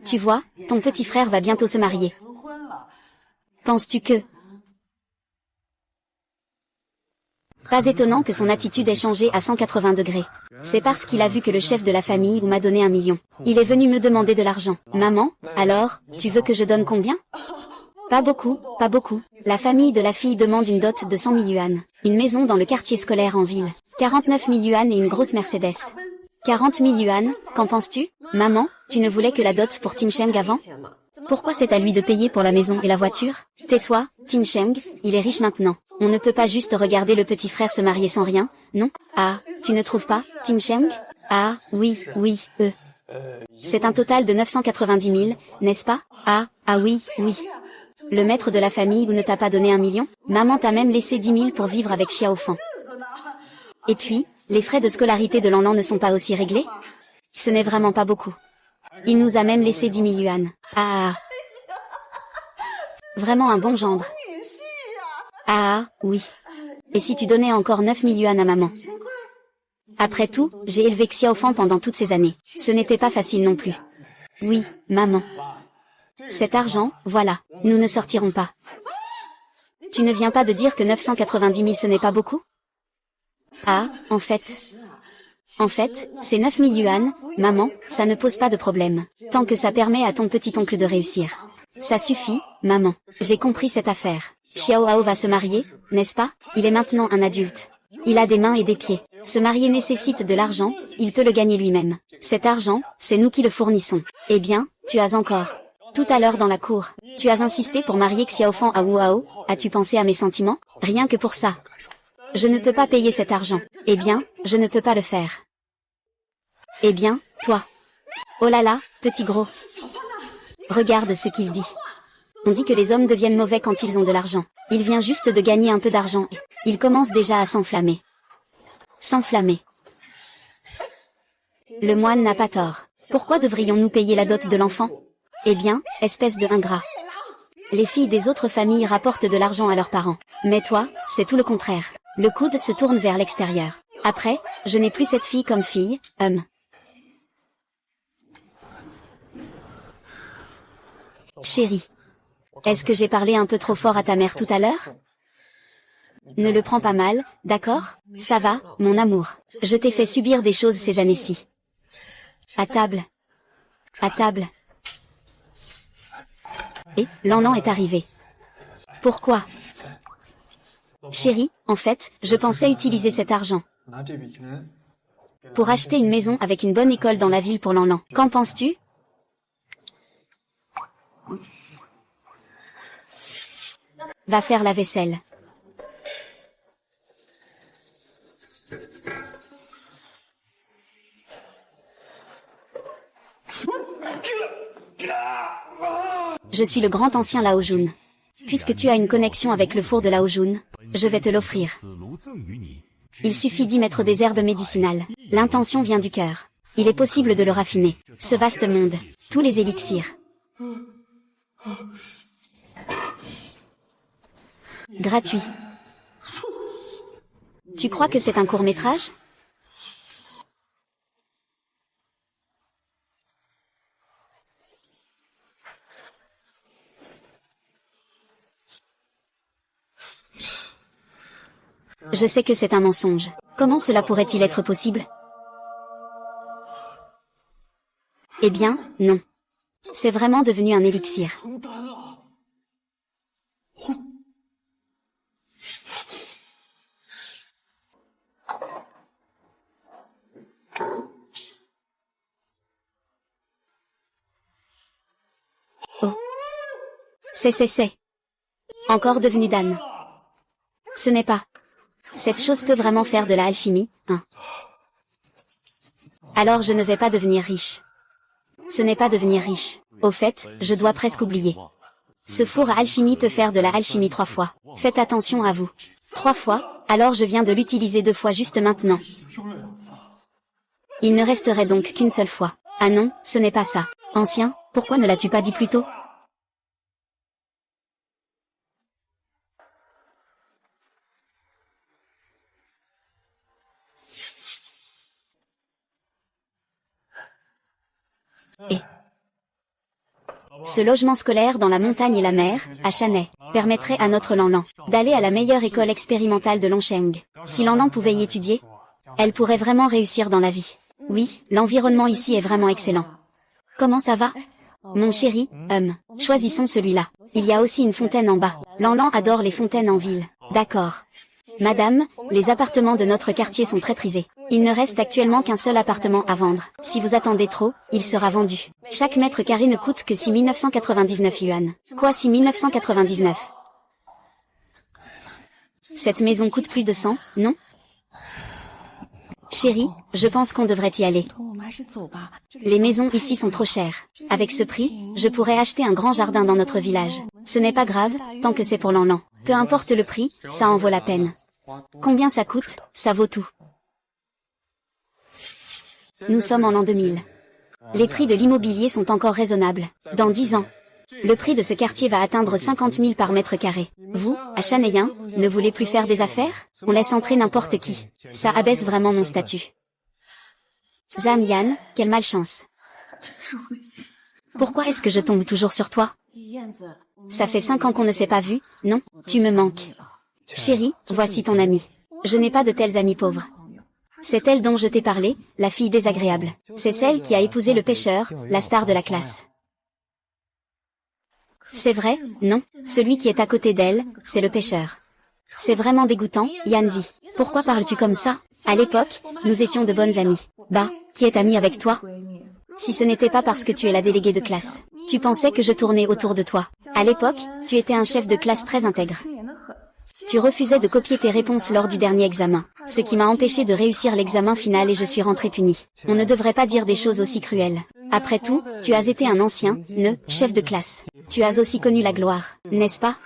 Tu vois, ton petit frère va bientôt se marier. Penses-tu que... Pas étonnant que son attitude ait changé à 180 degrés. C'est parce qu'il a vu que le chef de la famille m'a donné 1 million. Il est venu me demander de l'argent. Maman, alors, tu veux que je donne combien? Pas beaucoup, pas beaucoup. La famille de la fille demande une dot de 100 000 yuan. Une maison dans le quartier scolaire en ville. 49 000 yuan et une grosse Mercedes. 40 000 yuan, qu'en penses-tu? Maman, tu ne voulais que la dot pour Tim Sheng avant? Pourquoi c'est à lui de payer pour la maison et la voiture? Tais-toi, Tim Sheng, il est riche maintenant. On ne peut pas juste regarder le petit frère se marier sans rien, non? Ah, tu ne trouves pas, Tim Sheng? Ah, oui, oui, C'est un total de 990 000, n'est-ce pas? Ah, oui, oui. Le maître de la famille ne t'a pas donné 1 million? Maman t'a même laissé 10 000 pour vivre avec Xiaofan. Et puis, les frais de scolarité de Lanlan ne sont pas aussi réglés? Ce n'est vraiment pas beaucoup. Il nous a même laissé 10 000 yuan. Ah. Vraiment un bon gendre. Ah, oui. Et si tu donnais encore 9 000 yuan à maman? Après tout, j'ai élevé Xiaofan pendant toutes ces années. Ce n'était pas facile non plus. Oui, maman. Cet argent, voilà, nous ne sortirons pas. Tu ne viens pas de dire que 990 000 ce n'est pas beaucoup? Ah, en fait, c'est 9 000 yuan, maman, ça ne pose pas de problème. Tant que ça permet à ton petit-oncle de réussir. Ça suffit, maman. J'ai compris cette affaire. Xiao Hao va se marier, n'est-ce pas? Il est maintenant un adulte. Il a des mains et des pieds. Se marier nécessite de l'argent, il peut le gagner lui-même. Cet argent, c'est nous qui le fournissons. Eh bien, tu as encore. Tout à l'heure dans la cour, tu as insisté pour marier Xiaofan à Wu Hao, as-tu pensé à mes sentiments? Rien que pour ça. Je ne peux pas payer cet argent. Eh bien, je ne peux pas le faire. Eh bien, toi. Oh là là, petit gros. Regarde ce qu'il dit. On dit que les hommes deviennent mauvais quand ils ont de l'argent. Il vient juste de gagner un peu d'argent. Il commence déjà à s'enflammer. S'enflammer. Le moine n'a pas tort. Pourquoi devrions-nous payer la dot de l'enfant? Eh bien, espèce de ingrat. Les filles des autres familles rapportent de l'argent à leurs parents. Mais toi, c'est tout le contraire. Le coude se tourne vers l'extérieur. Après, je n'ai plus cette fille comme fille, Chérie. Est-ce que j'ai parlé un peu trop fort à ta mère tout à l'heure? Ne le prends pas mal, d'accord? Ça va, mon amour. Je t'ai fait subir des choses ces années-ci. À table. À table. Et, Lanlan est arrivé. Pourquoi? Chérie, en fait, je pensais utiliser cet argent pour acheter une maison avec une bonne école dans la ville pour Lanlan. Qu'en penses-tu? Va faire la vaisselle. Je suis le grand ancien Lao Jun. Puisque tu as une connexion avec le four de Lao Jun, je vais te l'offrir. Il suffit d'y mettre des herbes médicinales. L'intention vient du cœur. Il est possible de le raffiner. Ce vaste monde, tous les élixirs. Gratuit. Tu crois que c'est un court-métrage? Je sais que c'est un mensonge. Comment cela pourrait-il être possible? Eh bien, non. C'est vraiment devenu un élixir. Oh. C'est. Encore devenu Dan. Ce n'est pas. Cette chose peut vraiment faire de la alchimie, hein. Alors je ne vais pas devenir riche. Ce n'est pas devenir riche. Au fait, je dois presque oublier. Ce four à alchimie peut faire de la alchimie 3 fois. Faites attention à vous. 3 fois, alors je viens de l'utiliser 2 fois juste maintenant. Il ne resterait donc qu'une seule fois. Ah non, ce n'est pas ça. Ancien, pourquoi ne l'as-tu pas dit plus tôt? Et ce logement scolaire dans la montagne et la mer, à Chanay, permettrait à notre Lanlan d'aller à la meilleure école expérimentale de Longsheng. Si Lanlan pouvait y étudier, elle pourrait vraiment réussir dans la vie. Oui, l'environnement ici est vraiment excellent. Comment ça va? Mon chéri, choisissons celui-là. Il y a aussi une fontaine en bas. Lanlan adore les fontaines en ville. D'accord. Madame, les appartements de notre quartier sont très prisés. Il ne reste actuellement qu'un seul appartement à vendre. Si vous attendez trop, il sera vendu. Chaque mètre carré ne coûte que 6 999 yuan. Quoi 6 999? Cette maison coûte plus de 100, non? Chérie, je pense qu'on devrait y aller. Les maisons ici sont trop chères. Avec ce prix, je pourrais acheter un grand jardin dans notre village. Ce n'est pas grave, tant que c'est pour Lanlan. Peu importe le prix, ça en vaut la peine. Combien ça coûte, ça vaut tout. Nous sommes en l'an 2000. Les prix de l'immobilier sont encore raisonnables. Dans 10 ans, le prix de ce quartier va atteindre 50 000 par mètre carré. Vous, à Chanayin, ne voulez plus faire des affaires? On laisse entrer n'importe qui. Ça abaisse vraiment mon statut. Zhang Yan, quelle malchance. Pourquoi est-ce que je tombe toujours sur toi? Ça fait 5 ans qu'on ne s'est pas vu, non? Tu me manques. Chérie, voici ton amie. Je n'ai pas de tels amis pauvres. C'est elle dont je t'ai parlé, la fille désagréable. C'est celle qui a épousé le pêcheur, la star de la classe. C'est vrai, non, celui qui est à côté d'elle, c'est le pêcheur. C'est vraiment dégoûtant, Yanzi. Pourquoi parles-tu comme ça? À l'époque, nous étions de bonnes amies. Bah, qui est amie avec toi? Si ce n'était pas parce que tu es la déléguée de classe. Tu pensais que je tournais autour de toi. À l'époque, tu étais un chef de classe très intègre. Tu refusais de copier tes réponses lors du dernier examen, ce qui m'a empêché de réussir l'examen final et je suis rentrée punie. On ne devrait pas dire des choses aussi cruelles. Après tout, tu as été un ancien, chef de classe. Tu as aussi connu la gloire, n'est-ce pas?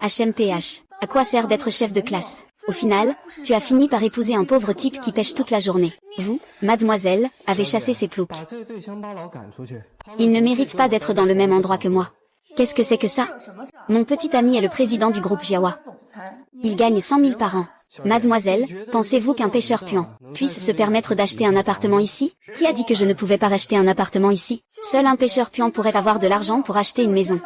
HMPH. À quoi sert d'être chef de classe? Au final, tu as fini par épouser un pauvre type qui pêche toute la journée. Vous, mademoiselle, avez chassé ses ploucs. Il ne mérite pas d'être dans le même endroit que moi. Qu'est-ce que c'est que ça? Mon petit ami est le président du groupe Jiawa. Il gagne 100 000 par an. Mademoiselle, pensez-vous qu'un pêcheur puant puisse se permettre d'acheter un appartement ici? Qui a dit que je ne pouvais pas acheter un appartement ici? Seul un pêcheur puant pourrait avoir de l'argent pour acheter une maison.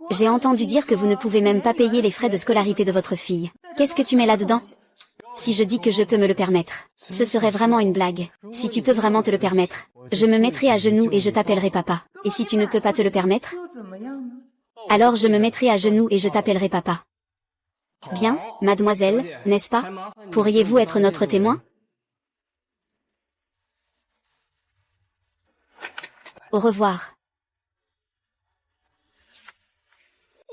J'ai entendu dire que vous ne pouvez même pas payer les frais de scolarité de votre fille. Qu'est-ce que tu mets là-dedans? Si je dis que je peux me le permettre, ce serait vraiment une blague. Si tu peux vraiment te le permettre, je me mettrai à genoux et je t'appellerai papa. Et si tu ne peux pas te le permettre? Alors je me mettrai à genoux et je t'appellerai papa. Bien, mademoiselle, n'est-ce pas? Pourriez-vous être notre témoin? Au revoir.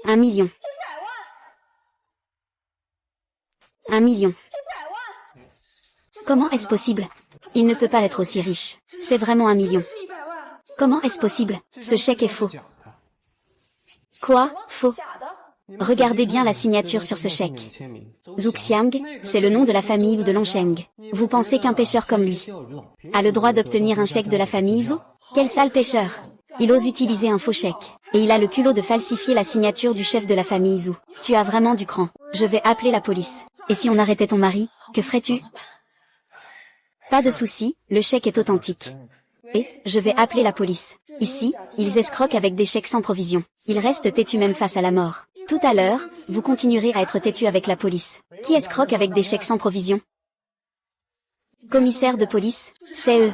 1 million. 1 million. Comment est-ce possible? Il ne peut pas être aussi riche. C'est vraiment 1 million. Comment est-ce possible? Ce chèque est faux. Quoi? Faux? Regardez bien la signature sur ce chèque. Zuxiang, c'est le nom de la famille ou de Longsheng. Vous pensez qu'un pêcheur comme lui a le droit d'obtenir un chèque de la famille Zhou? Quel sale pêcheur! Il ose utiliser un faux chèque. Et il a le culot de falsifier la signature du chef de la famille Zhou. Tu as vraiment du cran. Je vais appeler la police. Et si on arrêtait ton mari, que ferais-tu? Pas de souci, le chèque est authentique. Et, je vais appeler la police. Ici, ils escroquent avec des chèques sans provision. Ils restent têtus même face à la mort. Tout à l'heure, vous continuerez à être têtus avec la police. Qui escroque avec des chèques sans provision? Commissaire de police, c'est eux.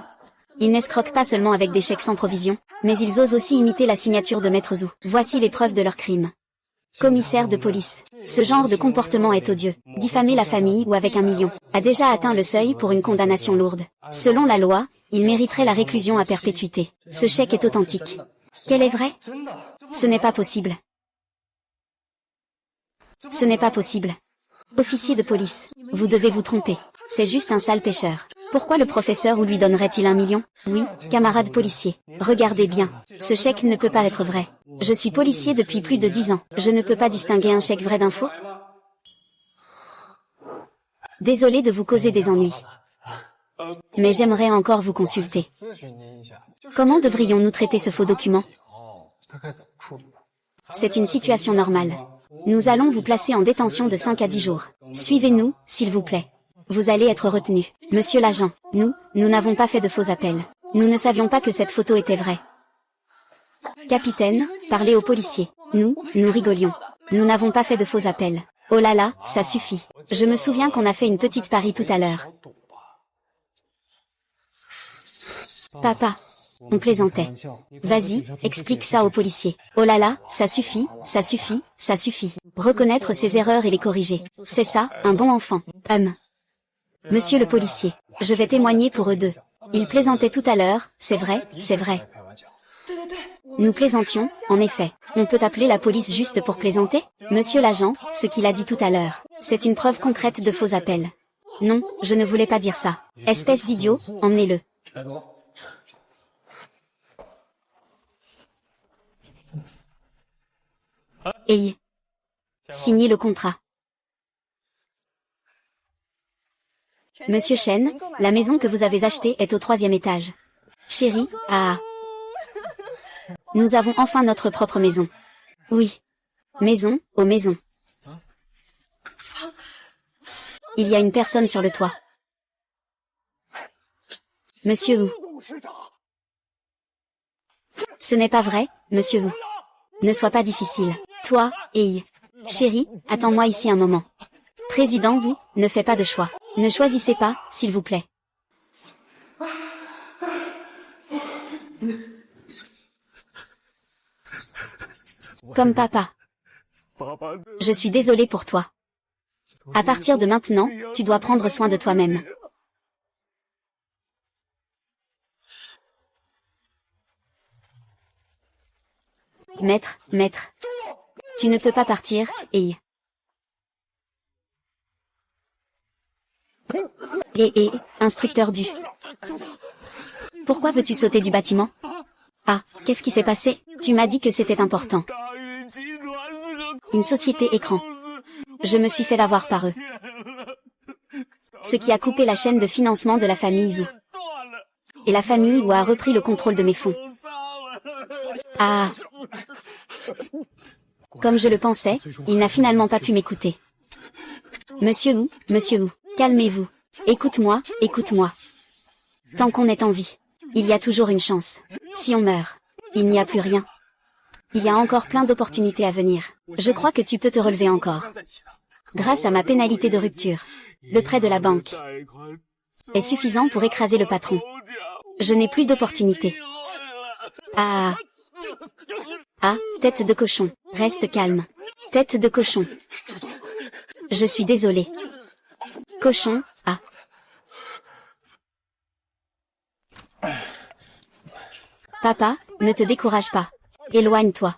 Ils n'escroquent pas seulement avec des chèques sans provision, mais ils osent aussi imiter la signature de Maître Zhou. Voici les preuves de leur crime. Commissaire de police. Ce genre de comportement est odieux. Diffamer la famille ou avec 1 million a déjà atteint le seuil pour une condamnation lourde. Selon la loi, il mériterait la réclusion à perpétuité. Ce chèque est authentique. Quel est vrai? Ce n'est pas possible. Ce n'est pas possible. Officier de police, vous devez vous tromper. C'est juste un sale pêcheur. Pourquoi le professeur ou lui donnerait-il 1 million? Oui, camarade policier. Regardez bien. Ce chèque ne peut pas être vrai. Je suis policier depuis plus de 10 ans. Je ne peux pas distinguer un chèque vrai d'un faux. Désolé de vous causer des ennuis. Mais j'aimerais encore vous consulter. Comment devrions-nous traiter ce faux document? C'est une situation normale. Nous allons vous placer en détention de 5 à 10 jours. Suivez-nous, s'il vous plaît. Vous allez être retenu. Monsieur l'agent, nous n'avons pas fait de faux appels. Nous ne savions pas que cette photo était vraie. Capitaine, parlez aux policiers. Nous rigolions. Nous n'avons pas fait de faux appels. Oh là là, ça suffit. Je me souviens qu'on a fait une petite pari tout à l'heure. Papa, on plaisantait. Vas-y, explique ça aux policiers. Oh là là, ça suffit, ça suffit, ça suffit. Reconnaître ses erreurs et les corriger. C'est ça, un bon enfant. Monsieur le policier, je vais témoigner pour eux deux. Ils plaisantaient tout à l'heure, c'est vrai, c'est vrai. Nous plaisantions, en effet. On peut appeler la police juste pour plaisanter? Monsieur l'agent, ce qu'il a dit tout à l'heure, c'est une preuve concrète de faux appels. Non, je ne voulais pas dire ça. Espèce d'idiot, emmenez-le. Ayez. Signez le contrat. Monsieur Chen, la maison que vous avez achetée est au 3e étage. Chérie, nous avons enfin notre propre maison. Oui. Maison, aux maisons. Il y a une personne sur le toit. Monsieur Wu. Ce n'est pas vrai, monsieur Wu. Ne sois pas difficile. Toi, Chérie, attends-moi ici un moment. Président Wu, ne fais pas de choix. Ne choisissez pas, s'il vous plaît. Comme papa. Je suis désolée pour toi. À partir de maintenant, tu dois prendre soin de toi-même. Maître, tu ne peux pas partir, instructeur du... Pourquoi veux-tu sauter du bâtiment? Ah, qu'est-ce qui s'est passé? Tu m'as dit que c'était important. Une société écran. Je me suis fait avoir par eux. Ce qui a coupé la chaîne de financement de la famille Zhou. Et la famille Wu a repris le contrôle de mes fonds. Ah. Comme je le pensais, il n'a finalement pas pu m'écouter. Monsieur Wu, calmez-vous. Écoute-moi. Tant qu'on est en vie, il y a toujours une chance. Si on meurt, il n'y a plus rien. Il y a encore plein d'opportunités à venir. Je crois que tu peux te relever encore. Grâce à ma pénalité de rupture, le prêt de la banque est suffisant pour écraser le patron. Je n'ai plus d'opportunités. Ah, tête de cochon, reste calme. Tête de cochon. Je suis désolé. Cochon, Papa, ne te décourage pas. Éloigne-toi.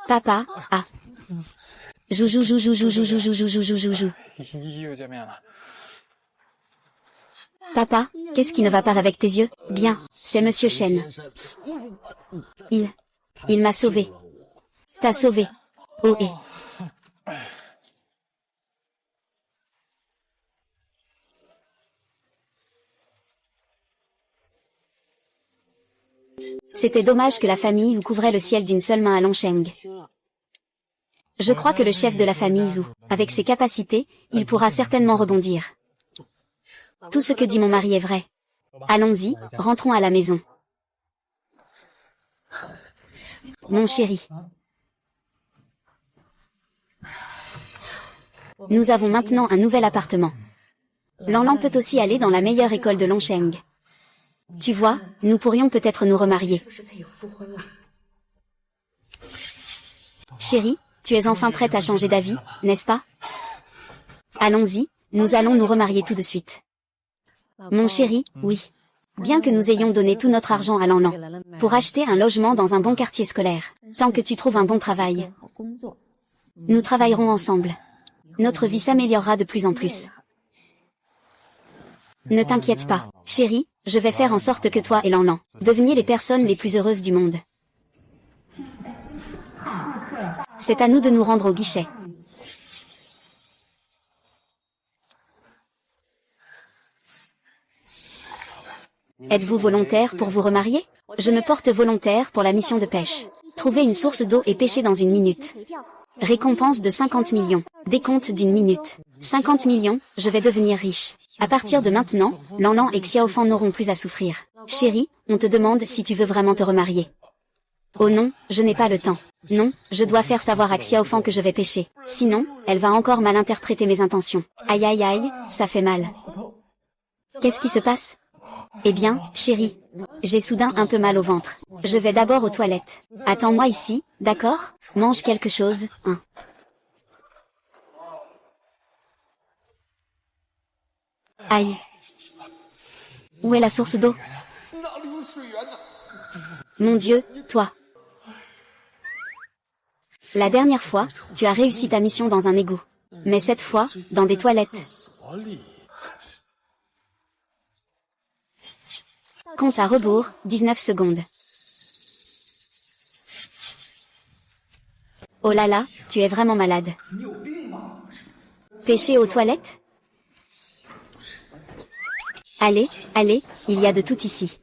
Papa, Jou. Papa, qu'est-ce qui ne va pas avec tes yeux? Bien, c'est Monsieur Chen. Il m'a sauvé. T'as sauvé. Oh C'était dommage que la famille Wu couvrait le ciel d'une seule main à Longsheng. Je crois que le chef de la famille Zhou, avec ses capacités, il pourra certainement rebondir. Tout ce que dit mon mari est vrai. Allons-y, rentrons à la maison. Mon chéri. Nous avons maintenant un nouvel appartement. Lanlan peut aussi aller dans la meilleure école de Longsheng. Tu vois, nous pourrions peut-être nous remarier. Chérie, tu es enfin prête à changer d'avis, n'est-ce pas? Allons-y, nous allons nous remarier tout de suite. Mon chéri, oui. Bien que nous ayons donné tout notre argent à Lanlan pour acheter un logement dans un bon quartier scolaire, tant que tu trouves un bon travail, nous travaillerons ensemble. Notre vie s'améliorera de plus en plus. Ne t'inquiète pas, chérie, je vais faire en sorte que toi et Lan deveniez les personnes les plus heureuses du monde. C'est à nous de nous rendre au guichet. Êtes-vous volontaire pour vous remarier? Je me porte volontaire pour la mission de pêche. Trouver une source d'eau et pêcher dans une minute. Récompense de 50 millions. Décompte d'une minute. 50 millions, je vais devenir riche. À partir de maintenant, Lan et Xiaofang n'auront plus à souffrir. Chérie, on te demande si tu veux vraiment te remarier. Oh non, je n'ai pas le temps. Non, je dois faire savoir à Xiaofang que je vais pêcher. Sinon, elle va encore mal interpréter mes intentions. Aïe aïe aïe, ça fait mal. Qu'est-ce qui se passe? Eh bien, chérie, j'ai soudain un peu mal au ventre. Je vais d'abord aux toilettes. Attends-moi ici, d'accord? Mange quelque chose, hein. Aïe. Où est la source d'eau? Mon Dieu, toi. La dernière fois, tu as réussi ta mission dans un égout. Mais cette fois, dans des toilettes. Compte à rebours, 19 secondes. Oh là là, tu es vraiment malade. Pêcher aux toilettes? Allez, allez, il y a de tout ici.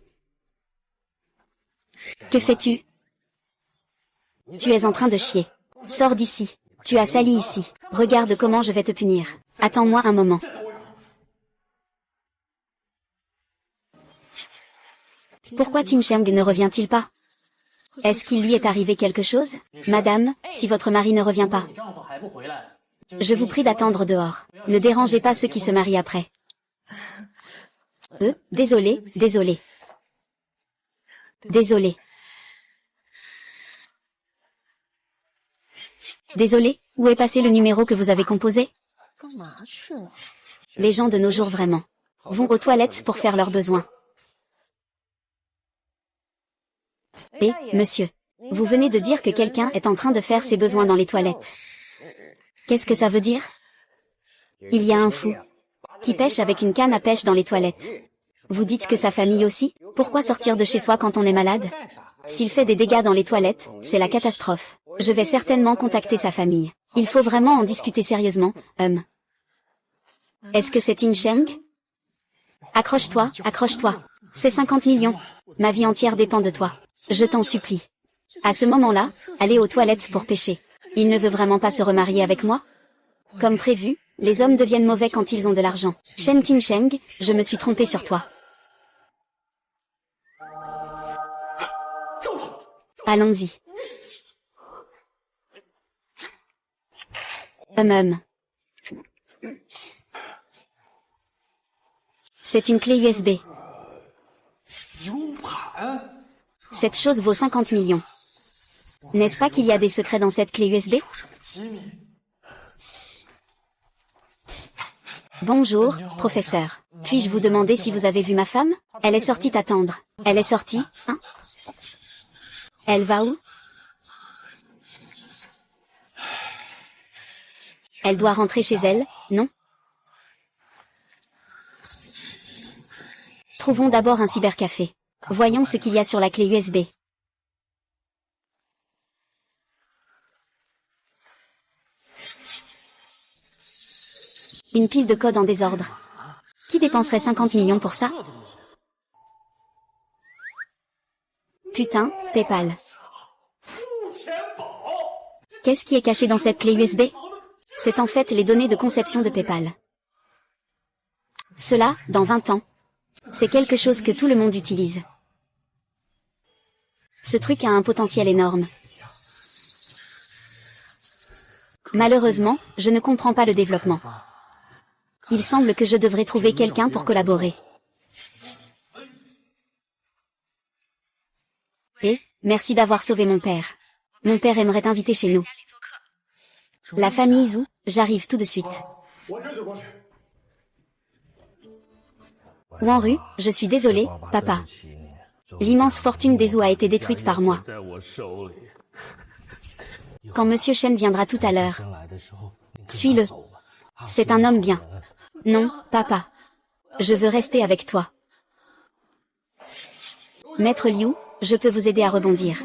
Que fais-tu? Tu es en train de chier. Sors d'ici. Tu as sali ici. Regarde comment je vais te punir. Attends-moi un moment. Pourquoi Tim Cheng ne revient-il pas? Est-ce qu'il lui est arrivé quelque chose? Madame, si votre mari ne revient pas, je vous prie d'attendre dehors. Ne dérangez pas ceux qui se marient après. Désolé, désolé. Désolé. Désolé, où est passé le numéro que vous avez composé? Les gens de nos jours vraiment vont aux toilettes pour faire leurs besoins. Et, monsieur, vous venez de dire que quelqu'un est en train de faire ses besoins dans les toilettes. Qu'est-ce que ça veut dire? Il y a un fou qui pêche avec une canne à pêche dans les toilettes. Vous dites que sa famille aussi? Pourquoi sortir de chez soi quand on est malade? S'il fait des dégâts dans les toilettes, c'est la catastrophe. Je vais certainement contacter sa famille. Il faut vraiment en discuter sérieusement, Est-ce que c'est Tin Sheng? Accroche-toi, accroche-toi. C'est 50 millions. Ma vie entière dépend de toi. Je t'en supplie. À ce moment-là, allez aux toilettes pour pêcher. Il ne veut vraiment pas se remarier avec moi? Comme prévu, les hommes deviennent mauvais quand ils ont de l'argent. Shen Tin Sheng, je me suis trompé sur toi. Allons-y. C'est une clé USB. Cette chose vaut 50 millions. N'est-ce pas qu'il y a des secrets dans cette clé USB? Bonjour, professeur. Puis-je vous demander si vous avez vu ma femme? Elle est sortie t'attendre. Elle est sortie, hein? Elle va où? Elle doit rentrer chez elle, non? Trouvons d'abord un cybercafé. Voyons ce qu'il y a sur la clé USB. Une pile de code en désordre. Qui dépenserait 50 millions pour ça? Putain, PayPal. Qu'est-ce qui est caché dans cette clé USB? C'est en fait les données de conception de PayPal. Cela, dans 20 ans, c'est quelque chose que tout le monde utilise. Ce truc a un potentiel énorme. Malheureusement, je ne comprends pas le développement. Il semble que je devrais trouver quelqu'un pour collaborer. Et, merci d'avoir sauvé mon père. Mon père aimerait t'inviter chez nous. La famille Zhu, j'arrive tout de suite. Wanru, je suis désolé, papa. L'immense fortune des Zhu a été détruite par moi. Quand Monsieur Shen viendra tout à l'heure, suis-le. C'est un homme bien. Non, papa. Je veux rester avec toi. Maître Liu, je peux vous aider à rebondir.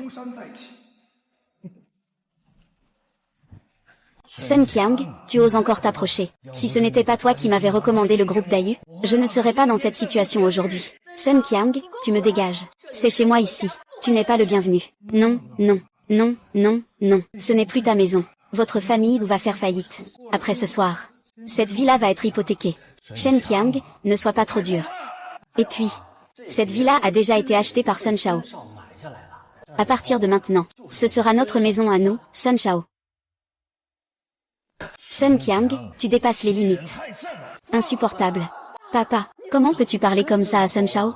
Sun Qiang, tu oses encore t'approcher. Si ce n'était pas toi qui m'avais recommandé le groupe Dayu, je ne serais pas dans cette situation aujourd'hui. Sun Qiang, tu me dégages. C'est chez moi ici. Tu n'es pas le bienvenu. Non, non, non, non, non. Ce n'est plus ta maison. Votre famille va faire faillite. Après ce soir. Cette villa va être hypothéquée. Shen Qiang, ne sois pas trop dur. Et puis, cette villa a déjà été achetée par Sun Shao. À partir de maintenant, ce sera notre maison à nous, Sun Shao. Sun Qiang, tu dépasses les limites. Insupportable. Papa, comment peux-tu parler comme ça à Sun Shao?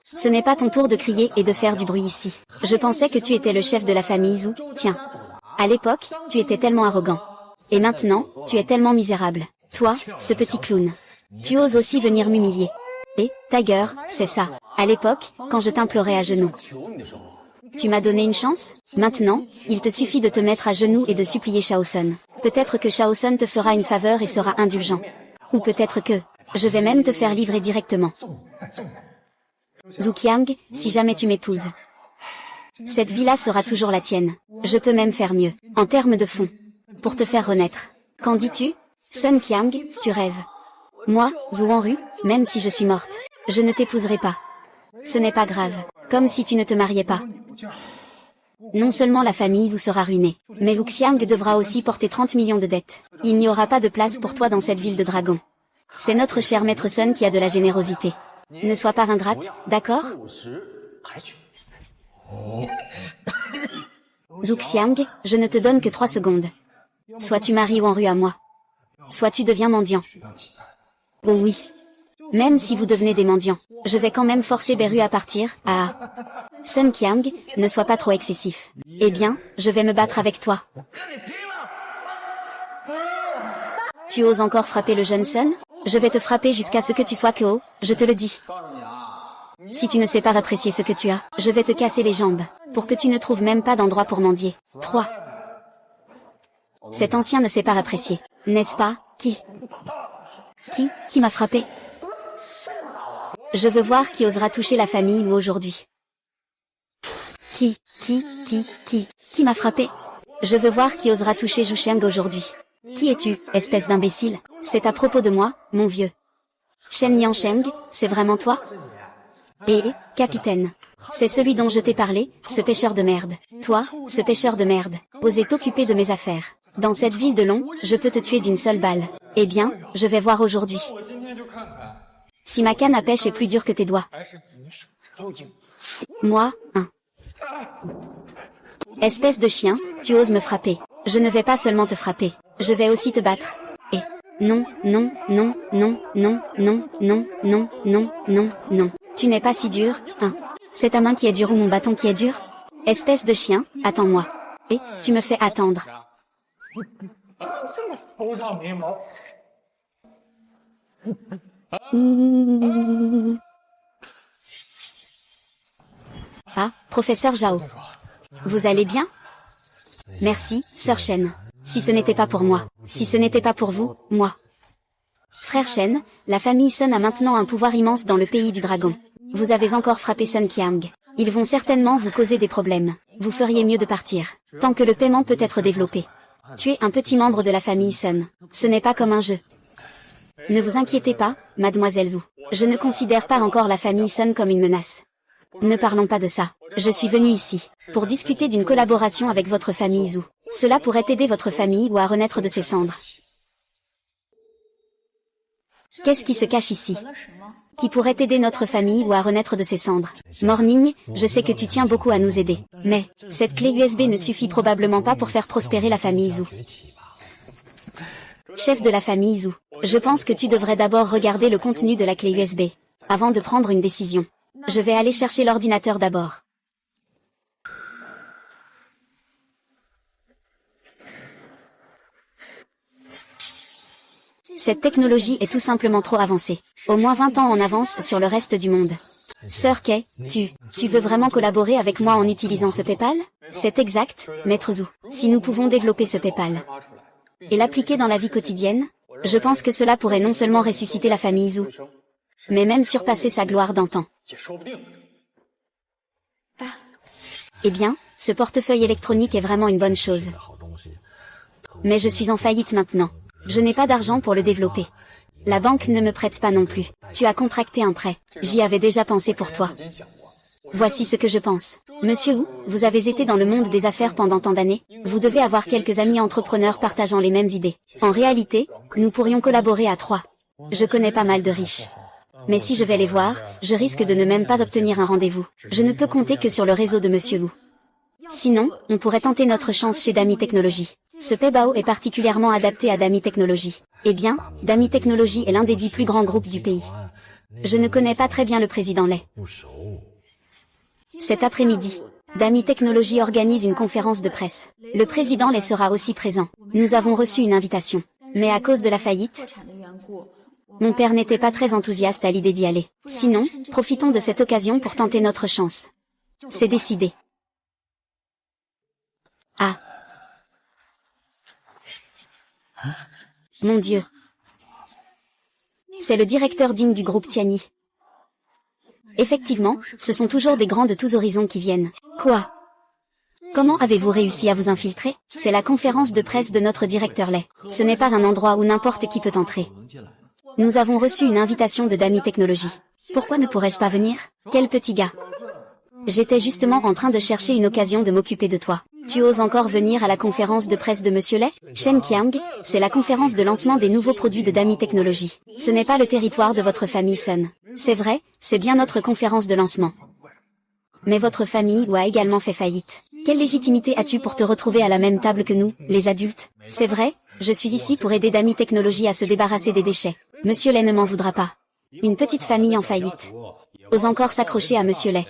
Ce n'est pas ton tour de crier et de faire du bruit ici. Je pensais que tu étais le chef de la famille Zhu. Tiens. À l'époque, tu étais tellement arrogant. Et maintenant, tu es tellement misérable. Toi, ce petit clown. Tu oses aussi venir m'humilier. Et, Tiger, c'est ça. À l'époque, quand je t'implorais à genoux. Tu m'as donné une chance? Maintenant, il te suffit de te mettre à genoux et de supplier Shao Sun. Peut-être que Shao Sun te fera une faveur et sera indulgent. Ou peut-être que, je vais même te faire livrer directement. Zhu Qiang, si jamais tu m'épouses. Cette villa sera toujours la tienne. Je peux même faire mieux, en termes de fonds. Pour te faire renaître. Qu'en dis-tu? Sun Qiang, tu rêves. Moi, Zhu Wanru, même si je suis morte, je ne t'épouserai pas. Ce n'est pas grave, comme si tu ne te mariais pas. Non seulement la famille Zhu sera ruinée, mais Wu Xiang devra aussi porter 30 millions de dettes. Il n'y aura pas de place pour toi dans cette ville de dragons. C'est notre cher maître Sun qui a de la générosité. Ne sois pas ingrate, d'accord? Zhu Xiang, je ne te donne que 3 secondes. Soit tu maries Wanru à moi. Soit tu deviens mendiant. Oh oui. Même si vous devenez des mendiants, je vais quand même forcer Beru à partir. Ah. Sun Qiang, ne sois pas trop excessif. Eh bien, je vais me battre avec toi. Tu oses encore frapper le jeune Sun? Je vais te frapper jusqu'à ce que tu sois KO, je te le dis. Si tu ne sais pas apprécier ce que tu as, je vais te casser les jambes, pour que tu ne trouves même pas d'endroit pour mendier. 3. Cet ancien ne sait pas apprécier, n'est-ce pas? Qui m'a frappé? Je veux voir qui osera toucher la famille ou aujourd'hui. Qui m'a frappé? Je veux voir qui osera toucher Zhu Xiang aujourd'hui. Qui es-tu, espèce d'imbécile? C'est à propos de moi, mon vieux. Shen Yansheng, c'est vraiment toi? Capitaine. C'est celui dont je t'ai parlé, ce pêcheur de merde. Toi, ce pêcheur de merde, osez t'occuper de mes affaires. Dans cette ville de Long, je peux te tuer d'une seule balle. Eh bien, je vais voir aujourd'hui. Si ma canne à pêche est plus dure que tes doigts. Moi, Espèce de chien, tu oses me frapper. Je ne vais pas seulement te frapper, je vais aussi te battre. Et non, non, non, non, non, non, non, non, non, non, non. Tu n'es pas si dur, C'est ta main qui est dure ou mon bâton qui est dur? Espèce de chien, attends-moi. Et tu me fais attendre. Ah, professeur Zhao. Vous allez bien? Merci, sœur Shen. Si ce n'était pas pour moi, si ce n'était pas pour vous, moi. Frère Shen, la famille Sun a maintenant un pouvoir immense dans le pays du dragon. Vous avez encore frappé Sun Qiang. Ils vont certainement vous causer des problèmes. Vous feriez mieux de partir, tant que le paiement peut être développé. Tu es un petit membre de la famille Sun. Ce n'est pas comme un jeu. Ne vous inquiétez pas, mademoiselle Zhu. Je ne considère pas encore la famille Sun comme une menace. Ne parlons pas de ça. Je suis venu ici, pour discuter d'une collaboration avec votre famille Zhu. Cela pourrait aider votre famille ou à renaître de ses cendres. Qu'est-ce qui se cache ici? Qui pourrait aider notre famille ou à renaître de ses cendres? Morning, je sais que tu tiens beaucoup à nous aider. Mais, cette clé USB ne suffit probablement pas pour faire prospérer la famille Zhu. Chef de la famille Zhu, je pense que tu devrais d'abord regarder le contenu de la clé USB, avant de prendre une décision. Je vais aller chercher l'ordinateur d'abord. Cette technologie est tout simplement trop avancée. Au moins 20 ans en avance sur le reste du monde. Sœur Kay, tu veux vraiment collaborer avec moi en utilisant ce PayPal? C'est exact, Maître Zhu. Si nous pouvons développer ce PayPal et l'appliquer dans la vie quotidienne, Je pense que cela pourrait non seulement ressusciter la famille Zhu, mais même surpasser sa gloire d'antan. Eh bien, ce portefeuille électronique est vraiment une bonne chose. Mais je suis en faillite maintenant. Je n'ai pas d'argent pour le développer. La banque ne me prête pas non plus. Tu as contracté un prêt. J'y avais déjà pensé pour toi. Voici ce que je pense. Monsieur Wu, vous avez été dans le monde des affaires pendant tant d'années. Vous devez avoir quelques amis entrepreneurs partageant les mêmes idées. En réalité, nous pourrions collaborer à 3. Je connais pas mal de riches. Mais si je vais les voir, je risque de ne même pas obtenir un rendez-vous. Je ne peux compter que sur le réseau de Monsieur Wu. Sinon, on pourrait tenter notre chance chez Dami Technologies. Ce Peibao est particulièrement adapté à Dami Technologies. Eh bien, Dami Technologies est l'un des 10 plus grands groupes du pays. Je ne connais pas très bien le président Lei. Cet après-midi, Dami Technologies organise une conférence de presse. Le président Lei sera aussi présent. Nous avons reçu une invitation. Mais à cause de la faillite, mon père n'était pas très enthousiaste à l'idée d'y aller. Sinon, profitons de cette occasion pour tenter notre chance. C'est décidé. Ah. Mon Dieu. C'est le directeur digne du groupe Tianyi. Effectivement, ce sont toujours des grands de tous horizons qui viennent. Quoi? Comment avez-vous réussi à vous infiltrer? C'est la conférence de presse de notre directeur Lei. Ce n'est pas un endroit où n'importe qui peut entrer. Nous avons reçu une invitation de Dami Technologies. Pourquoi ne pourrais-je pas venir? Quel petit gars. J'étais justement en train de chercher une occasion de m'occuper de toi. Tu oses encore venir à la conférence de presse de Monsieur Lei? Shen Qiang, c'est la conférence de lancement des nouveaux produits de Dami Technologies. Ce n'est pas le territoire de votre famille Sun. C'est vrai, c'est bien notre conférence de lancement. Mais votre famille a également fait faillite. Quelle légitimité as-tu pour te retrouver à la même table que nous, les adultes? C'est vrai, je suis ici pour aider Dami Technologies à se débarrasser des déchets. Monsieur Lei ne m'en voudra pas. Une petite famille en faillite. Ose encore s'accrocher à Monsieur Lei.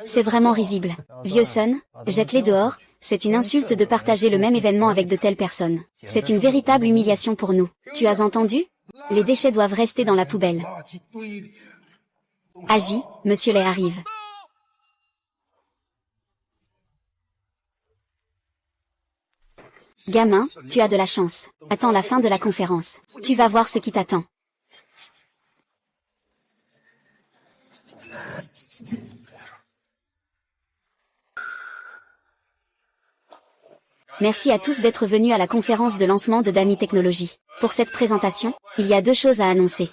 C'est vraiment risible. Vieux Sun, jette-les dehors, c'est une insulte de partager le même événement avec de telles personnes. C'est une véritable humiliation pour nous. Tu as entendu? Les déchets doivent rester dans la poubelle. Agis, Monsieur Lei arrive. Gamin, tu as de la chance. Attends la fin de la conférence. Tu vas voir ce qui t'attend. Merci à tous d'être venus à la conférence de lancement de Dami Technologies. Pour cette présentation, il y a 2 choses à annoncer.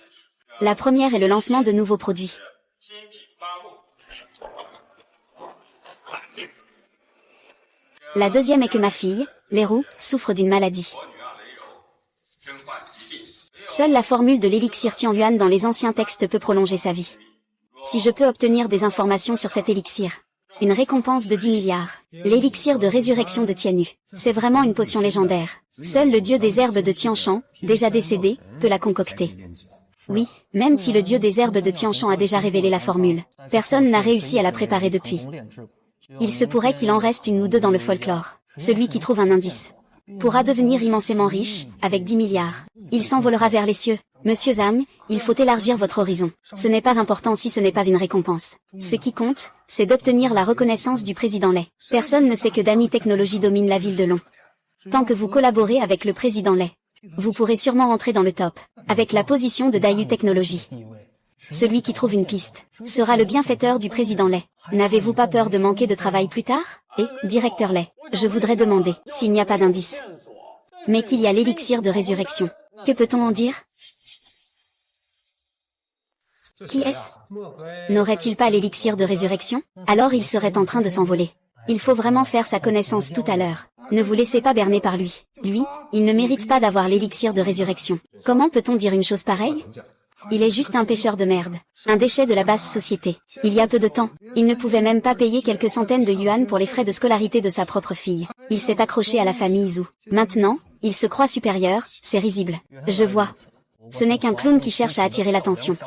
La première est le lancement de nouveaux produits. La deuxième est que ma fille, Leru, souffre d'une maladie. Seule la formule de l'élixir Tianyuan dans les anciens textes peut prolonger sa vie. Si je peux obtenir des informations sur cet élixir, une récompense de 10 milliards. L'élixir de résurrection de Tianyu. C'est vraiment une potion légendaire. Seul le dieu des herbes de Tianshan, déjà décédé, peut la concocter. Oui, même si le dieu des herbes de Tianshan a déjà révélé la formule, personne n'a réussi à la préparer depuis. Il se pourrait qu'il en reste une ou deux dans le folklore. Celui qui trouve un indice pourra devenir immensément riche, avec 10 milliards. Il s'envolera vers les cieux. Monsieur Zhang, il faut élargir votre horizon. Ce n'est pas important si ce n'est pas une récompense. Ce qui compte, c'est d'obtenir la reconnaissance du président Lei. Personne ne sait que Dami Technologies domine la ville de Long. Tant que vous collaborez avec le président Lei, vous pourrez sûrement entrer dans le top, avec la position de Dayu Technologies. Celui qui trouve une piste sera le bienfaiteur du président Lei. N'avez-vous pas peur de manquer de travail plus tard? Et, directeur Lei, je voudrais demander, s'il n'y a pas d'indice, mais qu'il y a l'élixir de résurrection. Que peut-on en dire? Qui est-ce? N'aurait-il pas l'élixir de résurrection? Alors il serait en train de s'envoler. Il faut vraiment faire sa connaissance tout à l'heure. Ne vous laissez pas berner par lui. Lui, il ne mérite pas d'avoir l'élixir de résurrection. Comment peut-on dire une chose pareille? Il est juste un pêcheur de merde. Un déchet de la basse société. Il y a peu de temps, il ne pouvait même pas payer quelques centaines de yuan pour les frais de scolarité de sa propre fille. Il s'est accroché à la famille Zhu. Maintenant, il se croit supérieur, c'est risible. Je vois. Ce n'est qu'un clown qui cherche à attirer l'attention.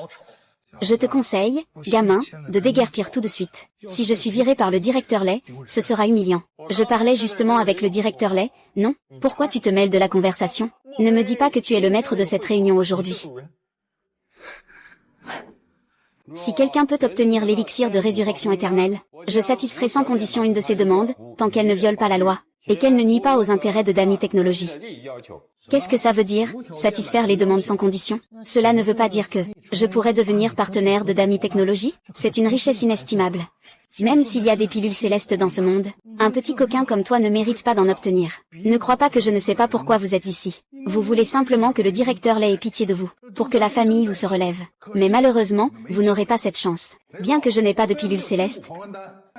Je te conseille, gamin, de déguerpir tout de suite. Si je suis viré par le directeur Lei, ce sera humiliant. Je parlais justement avec le directeur Lei, non? Pourquoi tu te mêles de la conversation? Ne me dis pas que tu es le maître de cette réunion aujourd'hui. Si quelqu'un peut obtenir l'élixir de résurrection éternelle, je satisferai sans condition une de ses demandes, tant qu'elle ne viole pas la loi, et qu'elle ne nuit pas aux intérêts de Dami Technologies. Qu'est-ce que ça veut dire, satisfaire les demandes sans condition? Cela ne veut pas dire que je pourrais devenir partenaire de Dami Technologies? C'est une richesse inestimable. Même s'il y a des pilules célestes dans ce monde, un petit coquin comme toi ne mérite pas d'en obtenir. Ne crois pas que je ne sais pas pourquoi vous êtes ici. Vous voulez simplement que le directeur Lay ait pitié de vous, pour que la famille vous se relève. Mais malheureusement, vous n'aurez pas cette chance. Bien que je n'ai pas de pilule céleste,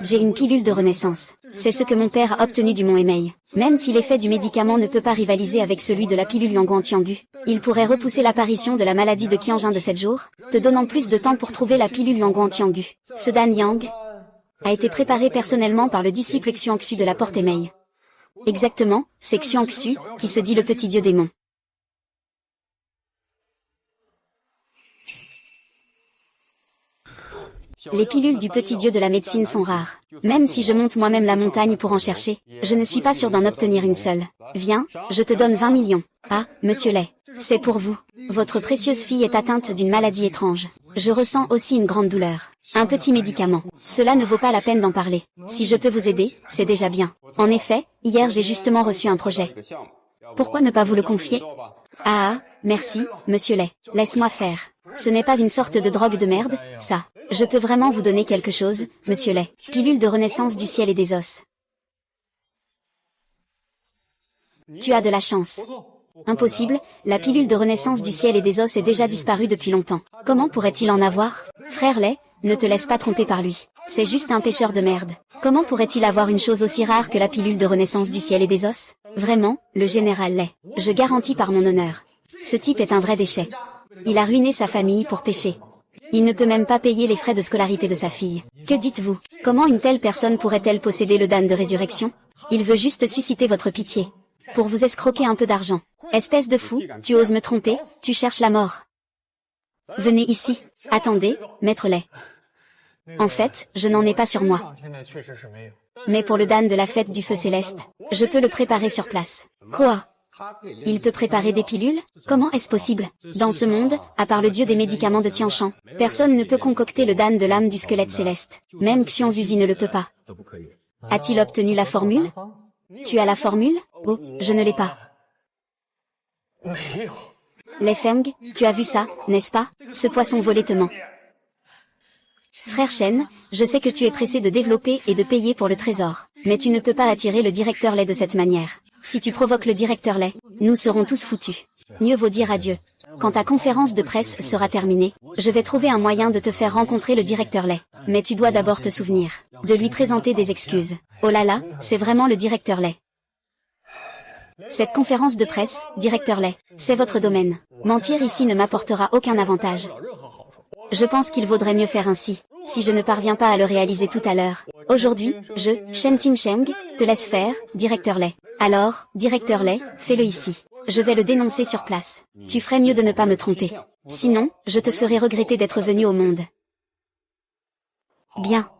j'ai une pilule de renaissance. C'est ce que mon père a obtenu du mont Emei. Même si l'effet du médicament ne peut pas rivaliser avec celui de la pilule Yanguan Tiangu, il pourrait repousser l'apparition de la maladie de Qianjin de 7 jours, te donnant plus de temps pour trouver la pilule Yanguan Tiangu. Ce Dan Yang a été préparé personnellement par le disciple Xuanxu de la porte Emei. Exactement, c'est Xuanxu, qui se dit le petit dieu démon. Les pilules du petit dieu de la médecine sont rares. Même si je monte moi-même la montagne pour en chercher, je ne suis pas sûr d'en obtenir une seule. Viens, je te donne 20 millions. Ah, monsieur Lay, c'est pour vous. Votre précieuse fille est atteinte d'une maladie étrange. Je ressens aussi une grande douleur. Un petit médicament. Cela ne vaut pas la peine d'en parler. Si je peux vous aider, c'est déjà bien. En effet, hier j'ai justement reçu un projet. Pourquoi ne pas vous le confier? Ah, merci, monsieur Lay. Laisse-moi faire. Ce n'est pas une sorte de drogue de merde, ça. Je peux vraiment vous donner quelque chose, monsieur Lay. Pilule de renaissance du ciel et des os. Tu as de la chance. Impossible, la pilule de renaissance du ciel et des os est déjà disparue depuis longtemps. Comment pourrait-il en avoir? Frère Lay, ne te laisse pas tromper par lui. C'est juste un pêcheur de merde. Comment pourrait-il avoir une chose aussi rare que la pilule de renaissance du ciel et des os? Vraiment, le général Lay. Je garantis par mon honneur. Ce type est un vrai déchet. Il a ruiné sa famille pour pécher. Il ne peut même pas payer les frais de scolarité de sa fille. Que dites-vous? Comment une telle personne pourrait-elle posséder le Dan de résurrection? Il veut juste susciter votre pitié. Pour vous escroquer un peu d'argent. Espèce de fou, tu oses me tromper, tu cherches la mort. Venez ici. Attendez, maître Lay. En fait, je n'en ai pas sur moi. Mais pour le Dan de la fête du feu céleste, je peux le préparer sur place. Quoi? Il peut préparer des pilules? Comment est-ce possible? Dans ce monde, à part le dieu des médicaments de Tianshan, personne ne peut concocter le Dan de l'âme du squelette céleste. Même Xuanzuzi ne le peut pas. A-t-il obtenu la formule? Tu as la formule? Oh, je ne l'ai pas. Les Feng, tu as vu ça, n'est-ce pas? Ce poisson volé te ment. Frère Shen, je sais que tu es pressé de développer et de payer pour le trésor, mais tu ne peux pas attirer le directeur Lay de cette manière. Si tu provoques le directeur Lay, nous serons tous foutus. Mieux vaut dire adieu. Quand ta conférence de presse sera terminée, je vais trouver un moyen de te faire rencontrer le directeur Lay. Mais tu dois d'abord te souvenir de lui présenter des excuses. Oh là là, c'est vraiment le directeur Lay. Cette conférence de presse, directeur Lay, c'est votre domaine. Mentir ici ne m'apportera aucun avantage. Je pense qu'il vaudrait mieux faire ainsi, si je ne parviens pas à le réaliser tout à l'heure. Aujourd'hui, je, Shen Tinsheng, te laisse faire, directeur Lay. Alors, directeur Lay, fais-le ici. Je vais le dénoncer sur place. Tu ferais mieux de ne pas me tromper. Sinon, je te ferai regretter d'être venu au monde. Bien.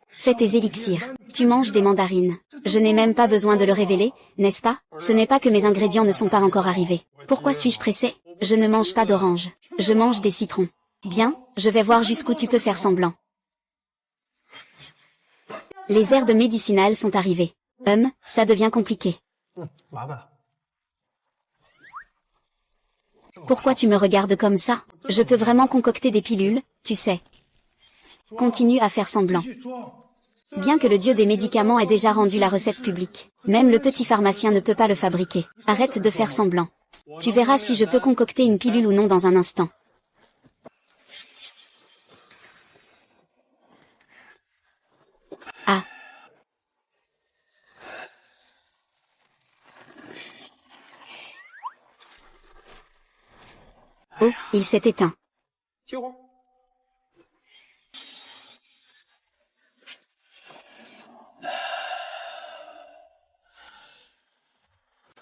Fais tes élixirs. Tu manges des mandarines. Je n'ai même pas besoin de le révéler, n'est-ce pas? Ce n'est pas que mes ingrédients ne sont pas encore arrivés. Pourquoi suis-je pressé? Je ne mange pas d'orange. Je mange des citrons. Bien, je vais voir jusqu'où tu peux faire semblant. Les herbes médicinales sont arrivées. Ça devient compliqué. Pourquoi tu me regardes comme ça? Je peux vraiment concocter des pilules, tu sais. Continue à faire semblant. Bien que le dieu des médicaments ait déjà rendu la recette publique, même le petit pharmacien ne peut pas le fabriquer. Arrête de faire semblant. Tu verras si je peux concocter une pilule ou non dans un instant. Ah. Oh, il s'est éteint.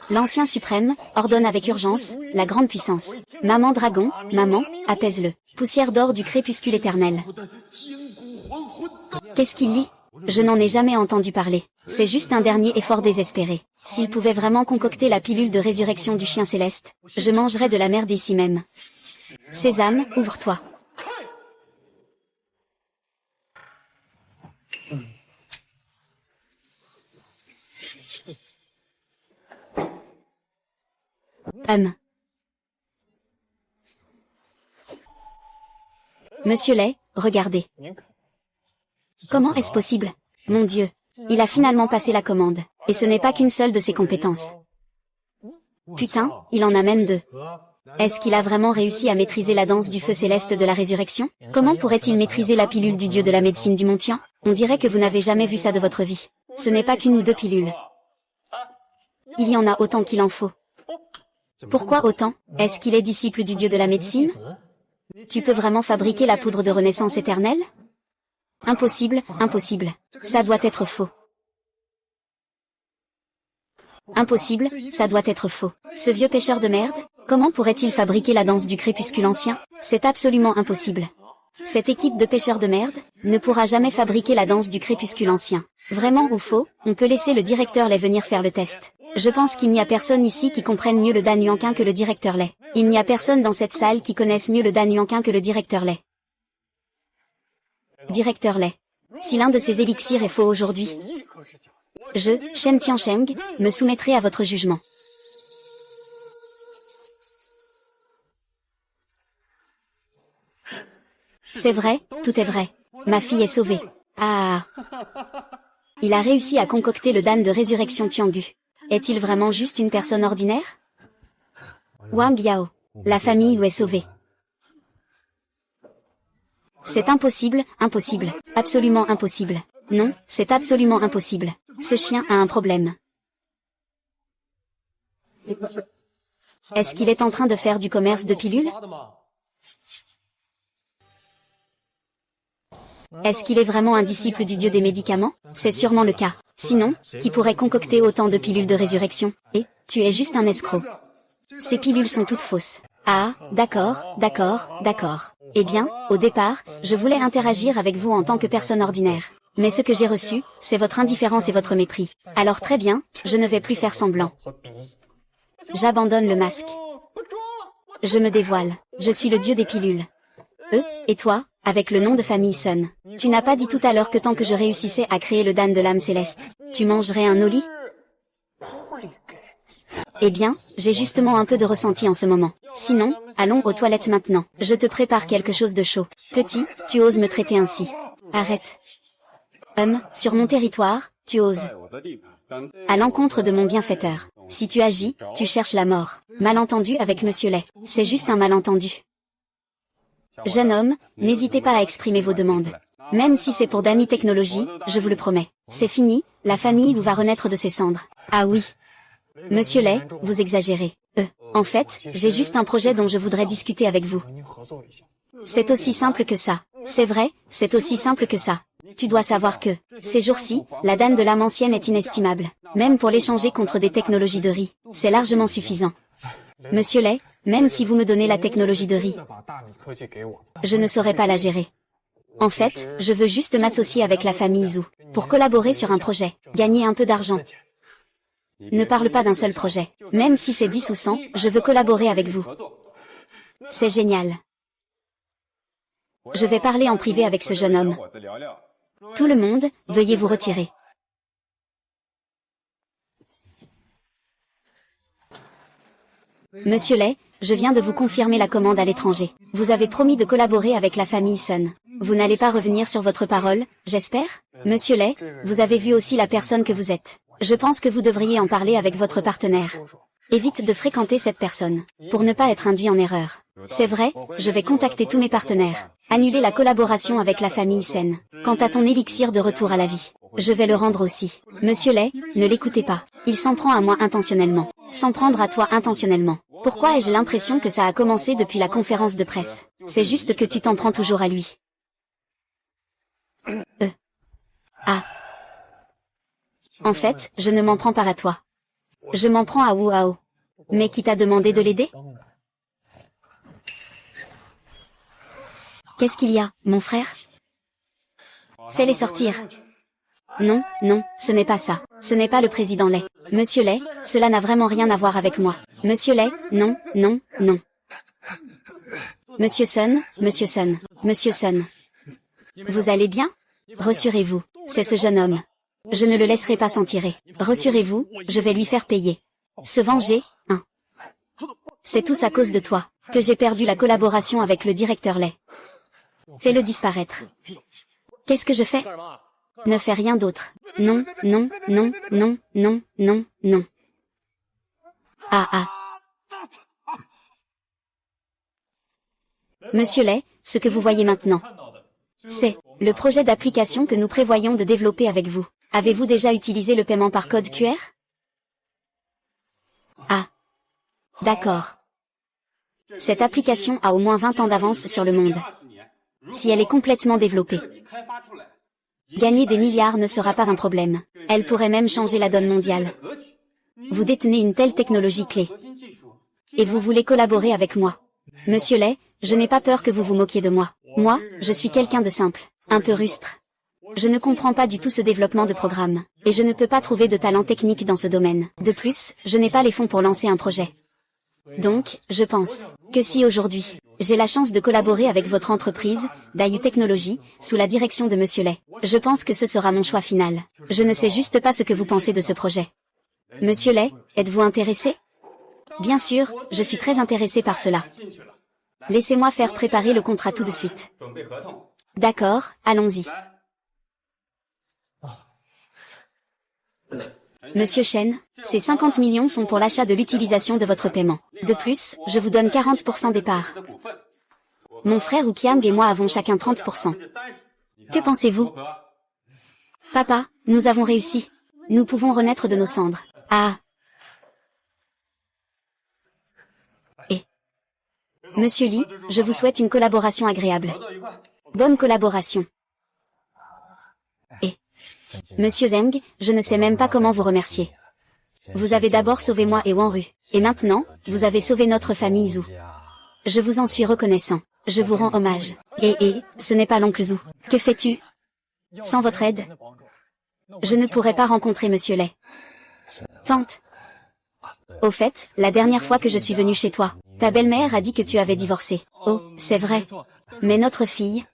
L'ancien suprême ordonne avec urgence, la grande puissance. Maman dragon, maman, apaise-le. Poussière d'or du crépuscule éternel. Qu'est-ce qu'il lit? Je n'en ai jamais entendu parler. C'est juste un dernier effort désespéré. S'il pouvait vraiment concocter la pilule de résurrection du chien céleste, je mangerais de la merde ici même. Sésame, ouvre-toi. Monsieur Lay, regardez. Comment est-ce possible? Mon Dieu. Il a finalement passé la commande. Et ce n'est pas qu'une seule de ses compétences. Putain, il en amène deux. Est-ce qu'il a vraiment réussi à maîtriser la danse du feu céleste de la résurrection? Comment pourrait-il maîtriser la pilule du dieu de la médecine du Mont-Tian? On dirait que vous n'avez jamais vu ça de votre vie. Ce n'est pas qu'une ou deux pilules. Il y en a autant qu'il en faut. Pourquoi autant? Est-ce qu'il est disciple du dieu de la médecine? Tu peux vraiment fabriquer la poudre de renaissance éternelle? Impossible, impossible. Ça doit être faux. Impossible, ça doit être faux. Ce vieux pêcheur de merde, comment pourrait-il fabriquer la danse du crépuscule ancien? C'est absolument impossible. Cette équipe de pêcheurs de merde ne pourra jamais fabriquer la danse du crépuscule ancien. Vraiment ou faux, on peut laisser le directeur Lay venir faire le test. Je pense qu'il n'y a personne ici qui comprenne mieux le Dan Yuanqin que le directeur Lay. Il n'y a personne dans cette salle qui connaisse mieux le Dan Yuanqin que le directeur Lay. Directeur Lay. Si l'un de ces élixirs est faux aujourd'hui, je, Shen Tiansheng, me soumettrai à votre jugement. C'est vrai, tout est vrai. Ma fille est sauvée. Ah. Il a réussi à concocter le Dan de résurrection Tiangu. Est-il vraiment juste une personne ordinaire? Wang Yao. La famille Wu est sauvée. C'est impossible, impossible. Absolument impossible. Non, c'est absolument impossible. Ce chien a un problème. Est-ce qu'il est en train de faire du commerce de pilules? Est-ce qu'il est vraiment un disciple du dieu des médicaments? C'est sûrement le cas. Sinon, qui pourrait concocter autant de pilules de résurrection? Et, tu es juste un escroc. Ces pilules sont toutes fausses. Ah, d'accord, d'accord, d'accord. Eh bien, au départ, je voulais interagir avec vous en tant que personne ordinaire. Mais ce que j'ai reçu, c'est votre indifférence et votre mépris. Alors très bien, je ne vais plus faire semblant. J'abandonne le masque. Je me dévoile. Je suis le dieu des pilules. Et toi, avec le nom de famille Sun. Tu n'as pas dit tout à l'heure que tant que je réussissais à créer le Dan de l'âme céleste, tu mangerais un noli? Eh bien, j'ai justement un peu de ressenti en ce moment. Sinon, allons aux toilettes maintenant. Je te prépare quelque chose de chaud. Petit, tu oses me traiter ainsi. Arrête. Sur mon territoire, tu oses. À l'encontre de mon bienfaiteur. Si tu agis, tu cherches la mort. Malentendu avec Monsieur Lay. C'est juste un malentendu. Jeune homme, n'hésitez pas à exprimer vos demandes. Même si c'est pour Dami Technologies, je vous le promets. C'est fini, la famille vous va renaître de ses cendres. Ah oui. Monsieur Lay, vous exagérez. En fait, j'ai juste un projet dont je voudrais discuter avec vous. C'est aussi simple que ça. C'est vrai, c'est aussi simple que ça. Tu dois savoir que, ces jours-ci, la Dan de l'âme ancienne est inestimable. Même pour l'échanger contre des technologies de riz, c'est largement suffisant. Monsieur Lay, même si vous me donnez la technologie de riz, je ne saurais pas la gérer. En fait, je veux juste m'associer avec la famille Zhu, pour collaborer sur un projet, gagner un peu d'argent. Ne parle pas d'un seul projet. Même si c'est 10 ou 100, je veux collaborer avec vous. C'est génial. Je vais parler en privé avec ce jeune homme. Tout le monde, veuillez vous retirer. Monsieur Lay, je viens de vous confirmer la commande à l'étranger. Vous avez promis de collaborer avec la famille Sun. Vous n'allez pas revenir sur votre parole, j'espère? Monsieur Lay, vous avez vu aussi la personne que vous êtes. Je pense que vous devriez en parler avec votre partenaire. Évite de fréquenter cette personne, pour ne pas être induit en erreur. C'est vrai, je vais contacter tous mes partenaires. Annuler la collaboration avec la famille Sen. Quant à ton élixir de retour à la vie, je vais le rendre aussi. Monsieur Lay, ne l'écoutez pas. Il s'en prend à moi intentionnellement. S'en prendre à toi intentionnellement. Pourquoi ai-je l'impression que ça a commencé depuis la conférence de presse? C'est juste que tu t'en prends toujours à lui. Ah. En fait, je ne m'en prends pas à toi. Je m'en prends à Wu Hao. Mais qui t'a demandé de l'aider? Qu'est-ce qu'il y a, mon frère? Fais-les sortir. Non, non, ce n'est pas ça. Ce n'est pas le président Lay. Monsieur Lay, cela n'a vraiment rien à voir avec moi. Monsieur Lay, non, non, non. Monsieur Sun, Monsieur Sun, Monsieur Sun. Vous allez bien? Rassurez-vous, c'est ce jeune homme. Je ne le laisserai pas s'en tirer. Rassurez-vous, je vais lui faire payer. Se venger, hein. C'est tous à cause de toi que j'ai perdu la collaboration avec le directeur Lay. Fais-le disparaître. Qu'est-ce que je fais? Ne fais rien d'autre. Non, non, non, non, non, non, non. Ah ah. Monsieur Lay, ce que vous voyez maintenant, c'est le projet d'application que nous prévoyons de développer avec vous. Avez-vous déjà utilisé le paiement par code QR? Ah. D'accord. Cette application a au moins 20 ans d'avance sur le monde. Si elle est complètement développée, gagner des milliards ne sera pas un problème. Elle pourrait même changer la donne mondiale. Vous détenez une telle technologie clé. Et vous voulez collaborer avec moi. Monsieur Lay, je n'ai pas peur que vous vous moquiez de moi. Moi, je suis quelqu'un de simple, un peu rustre. Je ne comprends pas du tout ce développement de programme, et je ne peux pas trouver de talent technique dans ce domaine. De plus, je n'ai pas les fonds pour lancer un projet. Donc, je pense que si aujourd'hui, j'ai la chance de collaborer avec votre entreprise, Dayu Technologies, sous la direction de Monsieur Lay, je pense que ce sera mon choix final. Je ne sais juste pas ce que vous pensez de ce projet. Monsieur Lay, êtes-vous intéressé? Bien sûr, je suis très intéressé par cela. Laissez-moi faire préparer le contrat tout de suite. D'accord, allons-y. Monsieur Chen, ces 50 millions sont pour l'achat de l'utilisation de votre paiement. De plus, je vous donne 40% des parts. Mon frère Oukiang et moi avons chacun 30%. Que pensez-vous? Papa, nous avons réussi. Nous pouvons renaître de nos cendres. Ah. Et Monsieur Li, je vous souhaite une collaboration agréable. Bonne collaboration. Et Monsieur Zeng, je ne sais même pas comment vous remercier. Vous avez d'abord sauvé moi et Wanru. Et maintenant, vous avez sauvé notre famille Zhu. Je vous en suis reconnaissant. Je vous rends hommage. Et, ce n'est pas l'oncle Zhu. Que fais-tu? Sans votre aide, je ne pourrais pas rencontrer Monsieur Lay. Tante. Au fait, la dernière fois que je suis venue chez toi, ta belle-mère a dit que tu avais divorcé. Oh, c'est vrai. Mais notre fille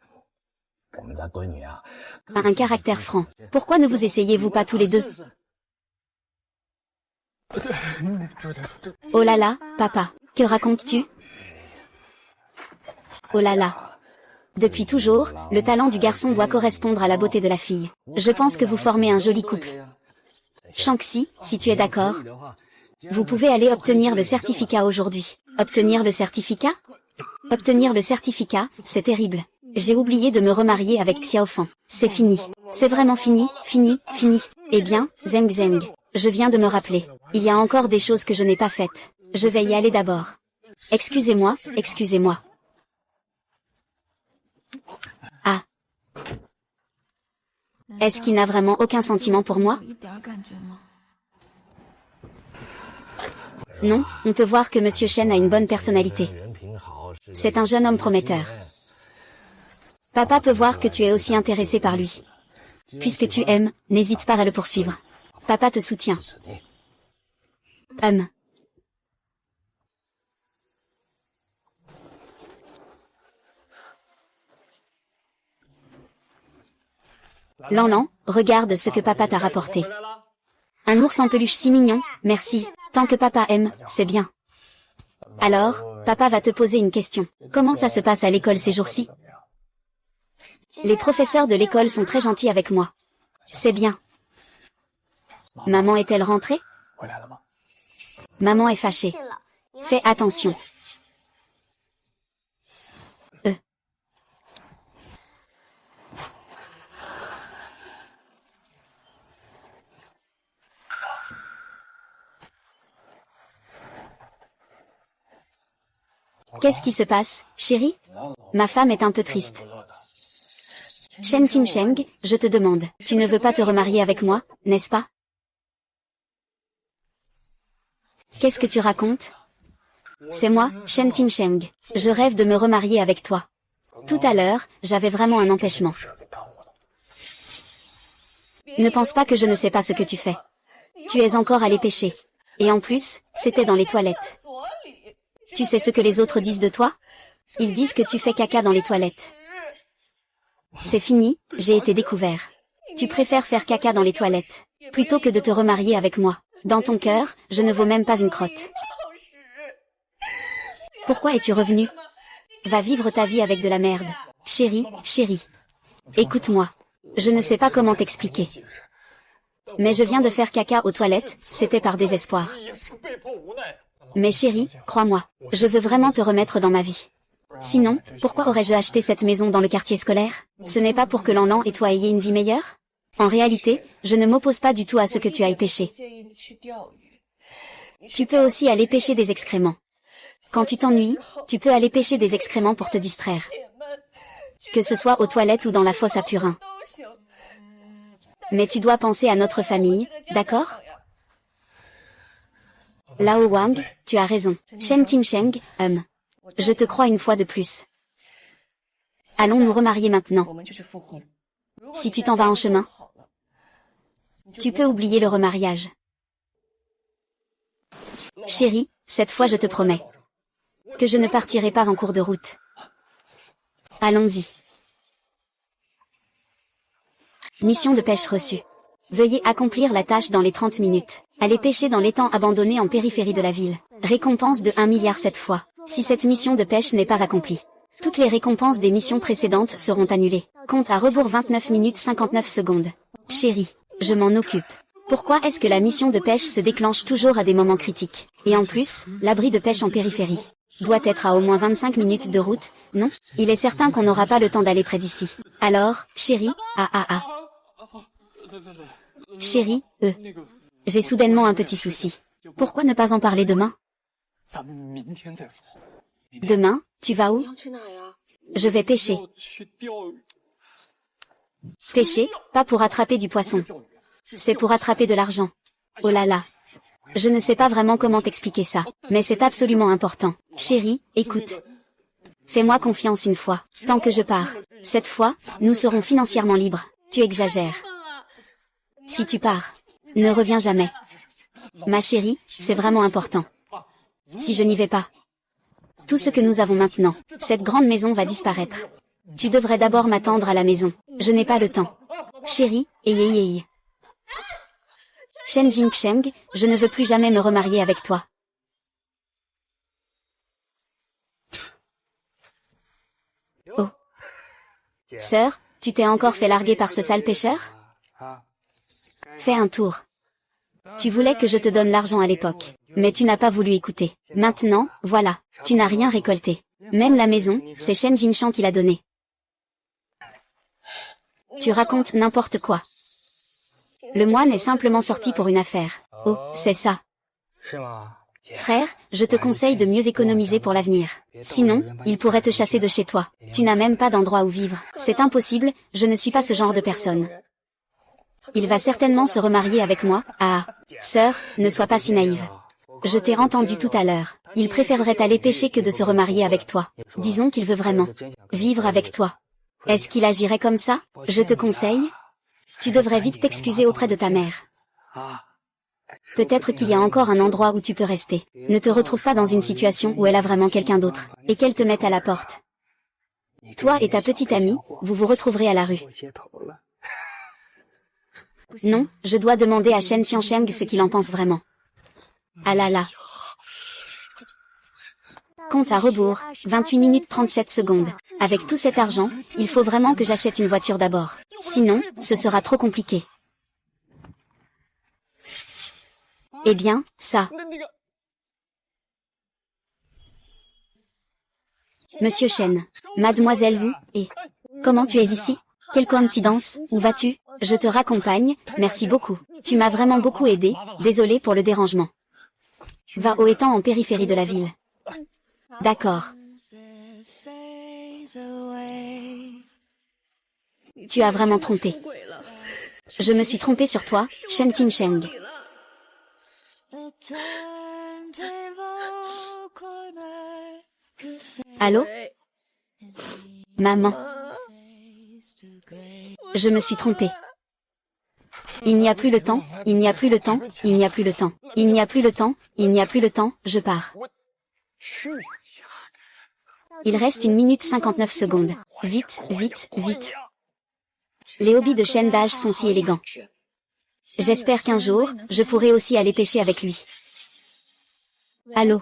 a un caractère franc. Pourquoi ne vous essayez-vous pas tous les deux? Oh là là, papa, que racontes-tu? Oh là là. Depuis toujours, le talent du garçon doit correspondre à la beauté de la fille. Je pense que vous formez un joli couple. Shanxi, si tu es d'accord, vous pouvez aller obtenir le certificat aujourd'hui. Obtenir le certificat? Obtenir le certificat, c'est terrible. J'ai oublié de me remarier avec Xiaofan. C'est fini. C'est vraiment fini, fini, fini. Eh bien, Zeng Zeng, je viens de me rappeler. Il y a encore des choses que je n'ai pas faites. Je vais y aller d'abord. Excusez-moi, excusez-moi. Ah. Est-ce qu'il n'a vraiment aucun sentiment pour moi? Non, on peut voir que Monsieur Chen a une bonne personnalité. C'est un jeune homme prometteur. Papa peut voir que tu es aussi intéressé par lui. Puisque tu aimes, n'hésite pas à le poursuivre. Papa te soutient. Lan, regarde ce que papa t'a rapporté. Un ours en peluche si mignon, merci. Tant que papa aime, c'est bien. Alors, papa va te poser une question. Comment ça se passe à l'école ces jours-ci? Les professeurs de l'école sont très gentils avec moi. C'est bien. Maman est-elle rentrée? Maman est fâchée. Fais attention. Qu'est-ce qui se passe, chérie? Ma femme est un peu triste. Shen Timsheng, je te demande, tu ne veux pas te remarier avec moi, n'est-ce pas? Qu'est-ce que tu racontes? C'est moi, Shen Timsheng. Je rêve de me remarier avec toi. Tout à l'heure, j'avais vraiment un empêchement. Ne pense pas que je ne sais pas ce que tu fais. Tu es encore allé pêcher. Et en plus, c'était dans les toilettes. Tu sais ce que les autres disent de toi? Ils disent que tu fais caca dans les toilettes. C'est fini, j'ai été découvert. Tu préfères faire caca dans les toilettes, plutôt que de te remarier avec moi. Dans ton cœur, je ne vaux même pas une crotte. Pourquoi es-tu revenu? Va vivre ta vie avec de la merde. Chérie, chérie. Écoute-moi. Je ne sais pas comment t'expliquer. Mais je viens de faire caca aux toilettes, c'était par désespoir. Mais chérie, crois-moi, je veux vraiment te remettre dans ma vie. Sinon, pourquoi aurais-je acheté cette maison dans le quartier scolaire? Ce n'est pas pour que Lan et toi ayez une vie meilleure? En réalité, je ne m'oppose pas du tout à ce que tu ailles pêcher. Tu peux aussi aller pêcher des excréments. Quand tu t'ennuies, tu peux aller pêcher des excréments pour te distraire. Que ce soit aux toilettes ou dans la fosse à purin. Mais tu dois penser à notre famille, d'accord? Lao Wang, tu as raison. Shen Timsheng, je te crois une fois de plus. Allons nous remarier maintenant. Si tu t'en vas en chemin, tu peux oublier le remariage. Chérie, cette fois je te promets que je ne partirai pas en cours de route. Allons-y. Mission de pêche reçue. Veuillez accomplir la tâche dans les 30 minutes. Allez pêcher dans l'étang abandonné en périphérie de la ville. Récompense de 1 milliard cette fois. Si cette mission de pêche n'est pas accomplie, toutes les récompenses des missions précédentes seront annulées. Compte à rebours 29 minutes 59 secondes. Chérie, je m'en occupe. Pourquoi est-ce que la mission de pêche se déclenche toujours à des moments critiques? Et en plus, l'abri de pêche en périphérie doit être à au moins 25 minutes de route, non? Il est certain qu'on n'aura pas le temps d'aller près d'ici. Alors, chérie, Chérie, j'ai soudainement un petit souci. Pourquoi ne pas en parler demain? Demain, tu vas où? Je vais pêcher. Pêcher, pas pour attraper du poisson. C'est pour attraper de l'argent. Oh là là. Je ne sais pas vraiment comment t'expliquer ça, mais c'est absolument important. Chérie, écoute. Fais-moi confiance une fois. Tant que je pars, cette fois, nous serons financièrement libres. Tu exagères. Si tu pars, ne reviens jamais. Ma chérie, c'est vraiment important. Si je n'y vais pas, tout ce que nous avons maintenant, cette grande maison va disparaître. Tu devrais d'abord m'attendre à la maison. Je n'ai pas le temps. Chérie, aïe. Shen Jingsheng, je ne veux plus jamais me remarier avec toi. Oh. Sœur, tu t'es encore fait larguer par ce sale pêcheur? Fais un tour. Tu voulais que je te donne l'argent à l'époque, mais tu n'as pas voulu écouter. Maintenant, voilà, tu n'as rien récolté. Même la maison, c'est Shen Jinshan qui l'a donnée. Tu racontes n'importe quoi. Le moine est simplement sorti pour une affaire. Oh, c'est ça. Frère, je te conseille de mieux économiser pour l'avenir. Sinon, il pourrait te chasser de chez toi. Tu n'as même pas d'endroit où vivre. C'est impossible, je ne suis pas ce genre de personne. Il va certainement se remarier avec moi. Ah, sœur, ne sois pas si naïve. Je t'ai entendu tout à l'heure. Il préférerait aller pêcher que de se remarier avec toi. Disons qu'il veut vraiment vivre avec toi. Est-ce qu'il agirait comme ça? Je te conseille. Tu devrais vite t'excuser auprès de ta mère. Peut-être qu'il y a encore un endroit où tu peux rester. Ne te retrouve pas dans une situation où elle a vraiment quelqu'un d'autre, et qu'elle te mette à la porte. Toi et ta petite amie, vous vous retrouverez à la rue. Non, je dois demander à Shen Tiansheng ce qu'il en pense vraiment. Ah là là. Compte à rebours, 28 minutes 37 secondes. Avec tout cet argent, il faut vraiment que j'achète une voiture d'abord. Sinon, ce sera trop compliqué. Eh bien, ça. Monsieur Shen. Mademoiselle Zhu, et... Comment tu es ici? Quelle coïncidence, où vas-tu? Je te raccompagne, merci beaucoup. Tu m'as vraiment beaucoup aidé, désolé pour le dérangement. Va au étang en périphérie de la ville. D'accord. Tu as vraiment trompé. Je me suis trompé sur toi, Shen Timsheng. Allô? Maman. Je me suis trompé. Il n'y a plus le temps, il n'y a plus le temps, il n'y a plus le temps, il n'y a plus le temps, il n'y a plus le temps, je pars. Il reste 1 minute 59 secondes. Vite, vite, vite. Les hobbies de Shen Dage sont si élégants. J'espère qu'un jour, je pourrai aussi aller pêcher avec lui. Allô?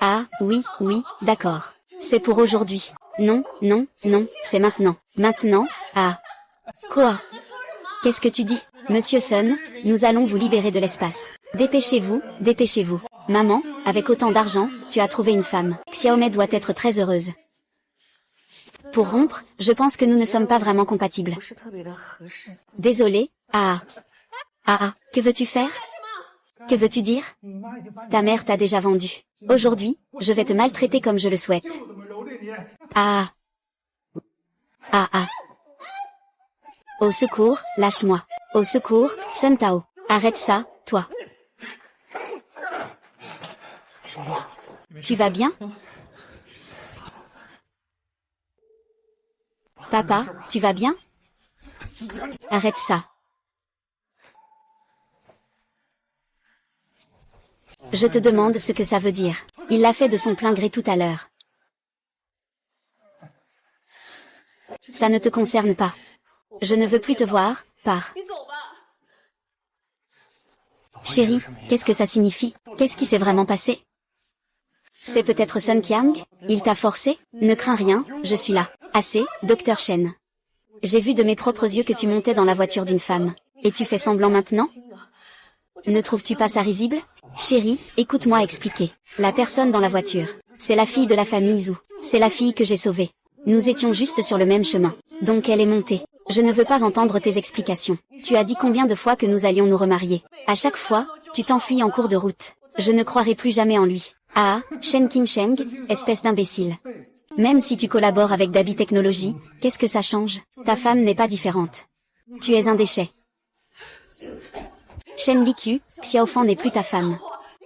Ah, oui, oui, d'accord. C'est pour aujourd'hui. Non, non, non, c'est maintenant. Maintenant? Ah. Quoi? Qu'est-ce que tu dis? Monsieur Sun, nous allons vous libérer de l'espace. Dépêchez-vous, dépêchez-vous. Maman, avec autant d'argent, tu as trouvé une femme. Xiaomei doit être très heureuse. Pour rompre, je pense que nous ne sommes pas vraiment compatibles. Désolé. Ah. Ah ah, que veux-tu faire? Que veux-tu dire? Ta mère t'a déjà vendu. Aujourd'hui, je vais te maltraiter comme je le souhaite. Ah. Ah ah. Au secours, lâche-moi. Au secours, Sun Tao. Arrête ça, toi. Tu vas bien? Papa, tu vas bien? Arrête ça. Je te demande ce que ça veut dire. Il l'a fait de son plein gré tout à l'heure. Ça ne te concerne pas. Je ne veux plus te voir, pars. Chérie, qu'est-ce que ça signifie? Qu'est-ce qui s'est vraiment passé? C'est peut-être Sun Qiang? Il t'a forcé? Ne crains rien, je suis là. Assez, docteur Shen. J'ai vu de mes propres yeux que tu montais dans la voiture d'une femme. Et tu fais semblant maintenant? Ne trouves-tu pas ça risible? Chérie, écoute-moi expliquer. La personne dans la voiture, c'est la fille de la famille Zhu. C'est la fille que j'ai sauvée. Nous étions juste sur le même chemin. Donc elle est montée. Je ne veux pas entendre tes explications. Tu as dit combien de fois que nous allions nous remarier? À chaque fois, tu t'enfuis en cours de route. Je ne croirai plus jamais en lui. Ah, Shen Qingsheng, espèce d'imbécile. Même si tu collabores avec Dabi Technologies, qu'est-ce que ça change? Ta femme n'est pas différente. Tu es un déchet. Shen Liku, Xiaofan n'est plus ta femme.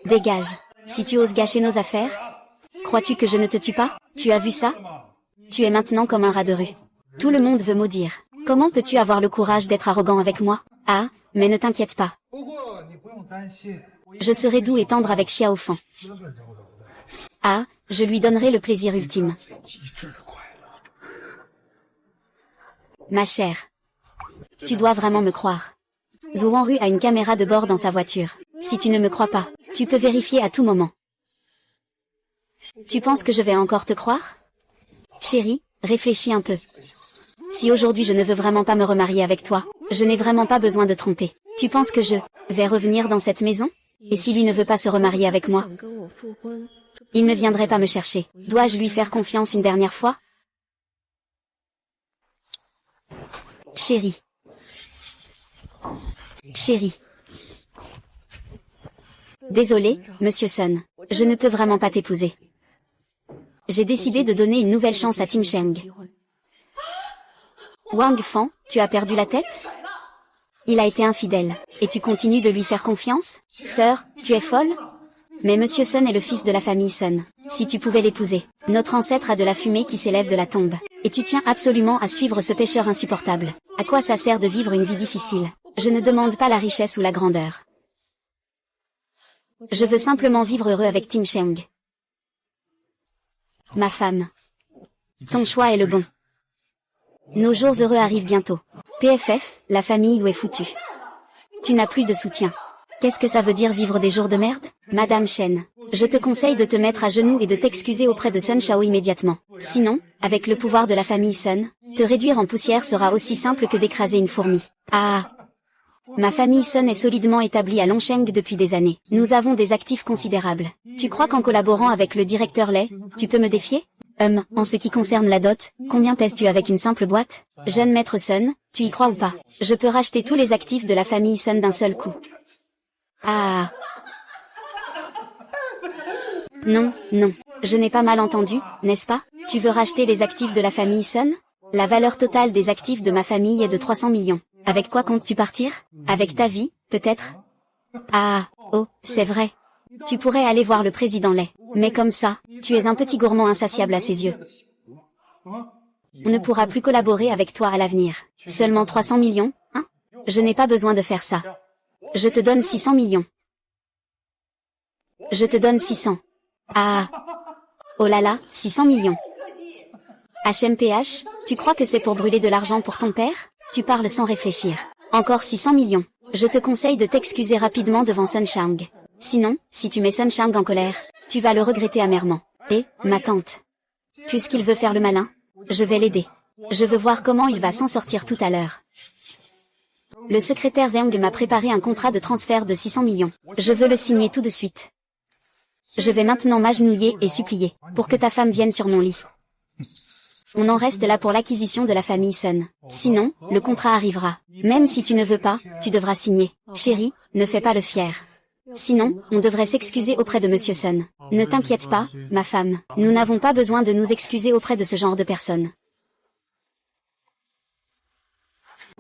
Dégage. Si tu oses gâcher nos affaires, crois-tu que je ne te tue pas? Tu as vu ça? Tu es maintenant comme un rat de rue. Tout le monde veut maudire. Comment peux-tu avoir le courage d'être arrogant avec moi? Ah, mais ne t'inquiète pas. Je serai doux et tendre avec Xiaofan. Ah, je lui donnerai le plaisir ultime. Ma chère. Tu dois vraiment me croire. Zhou Wanru a une caméra de bord dans sa voiture. Si tu ne me crois pas, tu peux vérifier à tout moment. Tu penses que je vais encore te croire? Chérie, réfléchis un peu. Si aujourd'hui je ne veux vraiment pas me remarier avec toi, je n'ai vraiment pas besoin de tromper. Tu penses que je vais revenir dans cette maison? Et si lui ne veut pas se remarier avec moi? Il ne viendrait pas me chercher. Dois-je lui faire confiance une dernière fois? Chérie. Chérie. Désolé, Monsieur Sun. Je ne peux vraiment pas t'épouser. J'ai décidé de donner une nouvelle chance à Tim Sheng. Wang Fan, tu as perdu la tête? Il a été infidèle. Et tu continues de lui faire confiance? Sœur, tu es folle? Mais Monsieur Sun est le fils de la famille Sun. Si tu pouvais l'épouser. Notre ancêtre a de la fumée qui s'élève de la tombe. Et tu tiens absolument à suivre ce pécheur insupportable. À quoi ça sert de vivre une vie difficile? Je ne demande pas la richesse ou la grandeur. Je veux simplement vivre heureux avec Tim Sheng. Ma femme. Ton choix est le bon. Nos jours heureux arrivent bientôt. PFF, la famille où est foutue. Tu n'as plus de soutien. Qu'est-ce que ça veut dire vivre des jours de merde? Madame Shen, je te conseille de te mettre à genoux et de t'excuser auprès de Sun Shao immédiatement. Sinon, avec le pouvoir de la famille Sun, te réduire en poussière sera aussi simple que d'écraser une fourmi. Ah! Ma famille Sun est solidement établie à Longsheng depuis des années. Nous avons des actifs considérables. Tu crois qu'en collaborant avec le directeur Lei, tu peux me défier? En ce qui concerne la dot, combien pèses-tu avec une simple boîte? Jeune maître Sun, tu y crois ou pas? Je peux racheter tous les actifs de la famille Sun d'un seul coup. Ah. Non, non. Je n'ai pas mal entendu, n'est-ce pas? Tu veux racheter les actifs de la famille Sun? La valeur totale des actifs de ma famille est de 300 millions. Avec quoi comptes-tu partir? Avec ta vie, peut-être? Ah, oh, c'est vrai. Tu pourrais aller voir le président Lei. Mais comme ça, tu es un petit gourmand insatiable à ses yeux. On ne pourra plus collaborer avec toi à l'avenir. Seulement 300 millions, hein? Je n'ai pas besoin de faire ça. Je te donne 600 millions. Je te donne 600. Ah. Oh là là, 600 millions. HMPH, tu crois que c'est pour brûler de l'argent pour ton père? Tu parles sans réfléchir. Encore 600 millions. Je te conseille de t'excuser rapidement devant Sun Shang. Sinon, si tu mets Sun Shang en colère, Tu vas le regretter amèrement. Et, ma tante. Puisqu'il veut faire le malin, je vais l'aider. Je veux voir comment il va s'en sortir tout à l'heure. Le secrétaire Zheng m'a préparé un contrat de transfert de 600 millions. Je veux le signer tout de suite. Je vais maintenant m'agenouiller et supplier, pour que ta femme vienne sur mon lit. On en reste là pour l'acquisition de la famille Sun. Sinon, le contrat arrivera. Même si tu ne veux pas, tu devras signer. Chérie, ne fais pas le fier. Sinon, on devrait s'excuser auprès de Monsieur Sun. Ne t'inquiète pas, ma femme. Nous n'avons pas besoin de nous excuser auprès de ce genre de personnes.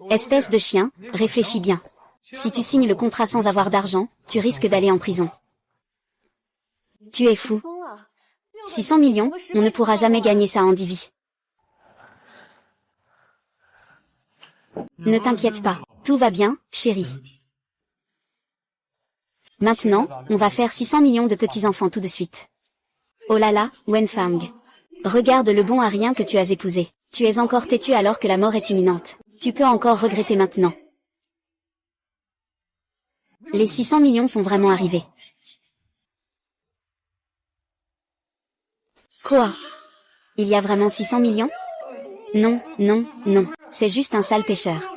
Espèce de chien, réfléchis bien. Si tu signes le contrat sans avoir d'argent, tu risques d'aller en prison. Tu es fou. 600 millions, on ne pourra jamais gagner ça en 10 vies. Ne t'inquiète pas, tout va bien, chérie. Maintenant, on va faire 600 millions de petits-enfants tout de suite. Oh là là, Wenfang. Regarde le bon à rien que tu as épousé. Tu es encore têtu alors que la mort est imminente. Tu peux encore regretter maintenant. Les 600 millions sont vraiment arrivés. Quoi? Il y a vraiment 600 millions? Non, non, non, c'est juste un sale pêcheur.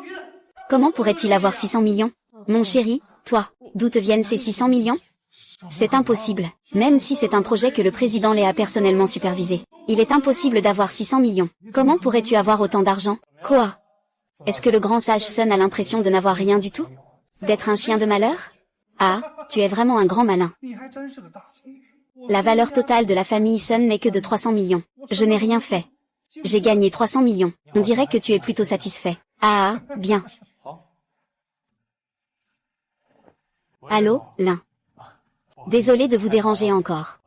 Comment pourrait-il avoir 600 millions? Mon chéri, toi, d'où te viennent ces 600 millions? C'est impossible, même si c'est un projet que le président Lé a personnellement supervisé. Il est impossible d'avoir 600 millions. Comment pourrais-tu avoir autant d'argent? Quoi? Est-ce que le grand sage Sun a l'impression de n'avoir rien du tout? D'être un chien de malheur? Ah, tu es vraiment un grand malin. La valeur totale de la famille Sun n'est que de 300 millions. Je n'ai rien fait. J'ai gagné 300 millions. On dirait que tu es plutôt satisfait. Ah, bien. Allô, Lin. Désolé de vous déranger encore.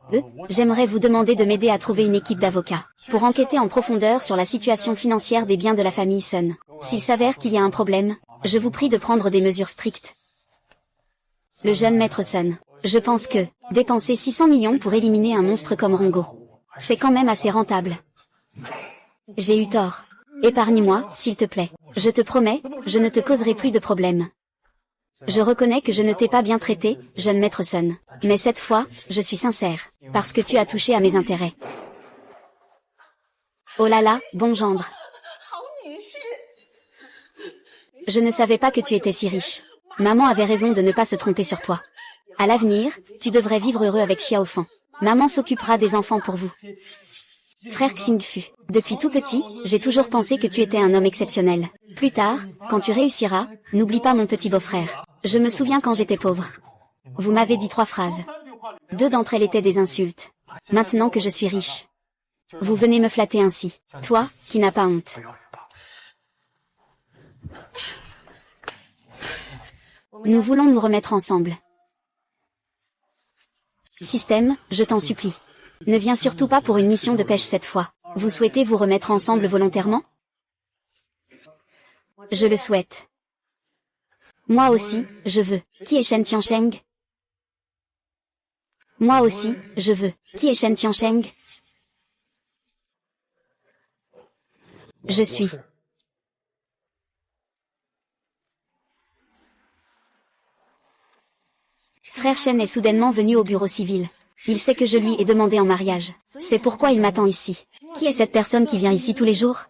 J'aimerais vous demander de m'aider à trouver une équipe d'avocats, pour enquêter en profondeur sur la situation financière des biens de la famille Sun. S'il s'avère qu'il y a un problème, je vous prie de prendre des mesures strictes. Le jeune maître Sun. Je pense que, dépenser 600 millions pour éliminer un monstre comme Rongo, c'est quand même assez rentable. J'ai eu tort. Épargne-moi, s'il te plaît. Je te promets, je ne te causerai plus de problèmes. Je reconnais que je ne t'ai pas bien traité, jeune maître Sun. Mais cette fois, je suis sincère, parce que tu as touché à mes intérêts. Oh là là, bon gendre. Je ne savais pas que tu étais si riche. Maman avait raison de ne pas se tromper sur toi. À l'avenir, tu devrais vivre heureux avec Xiaofang. Maman s'occupera des enfants pour vous. Frère Xingfu, depuis tout petit, j'ai toujours pensé que tu étais un homme exceptionnel. Plus tard, quand tu réussiras, n'oublie pas mon petit beau-frère. Je me souviens quand j'étais pauvre. Vous m'avez dit 3 phrases. 2 d'entre elles étaient des insultes. Maintenant que je suis riche, vous venez me flatter ainsi. Toi, qui n'as pas honte. Nous voulons nous remettre ensemble. Système, je t'en supplie. Ne viens surtout pas pour une mission de pêche cette fois. Vous souhaitez vous remettre ensemble volontairement? Je le souhaite. Moi aussi, je veux. Qui est Shen Tiansheng? Moi aussi, je veux. Qui est Shen Tiansheng? Je suis. Frère Shen est soudainement venu au bureau civil. Il sait que je lui ai demandé en mariage. C'est pourquoi il m'attend ici. Qui est cette personne qui vient ici tous les jours?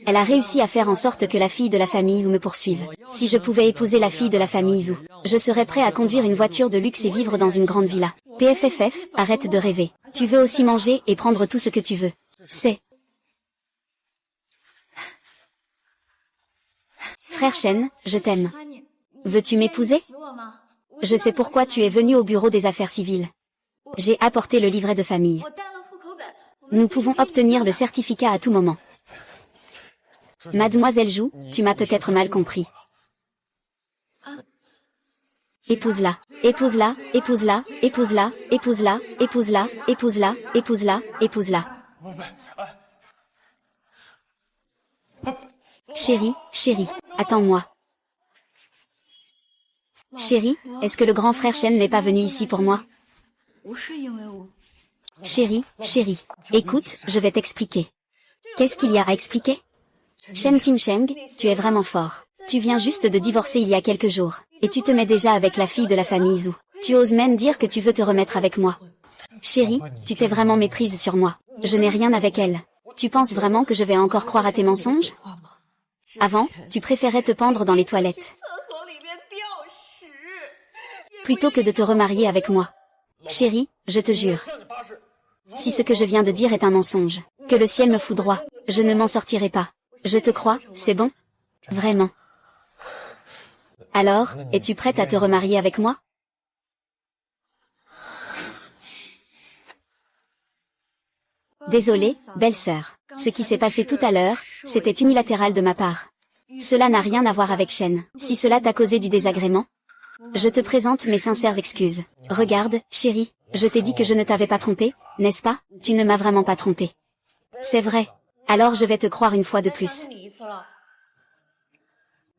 Elle a réussi à faire en sorte que la fille de la famille Zhou me poursuive. Si je pouvais épouser la fille de la famille Zhou, je serais prêt à conduire une voiture de luxe et vivre dans une grande villa. PFFF, arrête de rêver. Tu veux aussi manger et prendre tout ce que tu veux. C'est... Frère Shen, je t'aime. Veux-tu m'épouser? Je sais pourquoi tu es venu au bureau des affaires civiles. J'ai apporté le livret de famille. Nous pouvons obtenir le certificat à tout moment. Mademoiselle Zhou, tu m'as peut-être mal compris. Épouse-la, épouse-la, épouse-la, épouse-la, épouse-la, épouse-la, épouse-la, épouse-la, épouse-la. Chérie, chérie, attends-moi. Chérie, est-ce que le grand frère Shen n'est pas venu ici pour moi? Chérie, chérie, écoute, je vais t'expliquer. Qu'est-ce qu'il y a à expliquer? Shen Timsheng, tu es vraiment fort. Tu viens juste de divorcer il y a quelques jours, et tu te mets déjà avec la fille de la famille Zhou. Tu oses même dire que tu veux te remettre avec moi. Chérie, tu t'es vraiment méprise sur moi. Je n'ai rien avec elle. Tu penses vraiment que je vais encore croire à tes mensonges? Avant, tu préférais te pendre dans les toilettes, plutôt que de te remarier avec moi. Chérie, je te jure. Si ce que je viens de dire est un mensonge, que le ciel me foudroie, je ne m'en sortirai pas. Je te crois, c'est bon? Vraiment. Alors, es-tu prête à te remarier avec moi? Désolée, belle-sœur. Ce qui s'est passé tout à l'heure, c'était unilatéral de ma part. Cela n'a rien à voir avec Shen. Si cela t'a causé du désagrément, je te présente mes sincères excuses. Regarde, chérie, je t'ai dit que je ne t'avais pas trompé, n'est-ce pas? Tu ne m'as vraiment pas trompé. C'est vrai. Alors je vais te croire une fois de plus.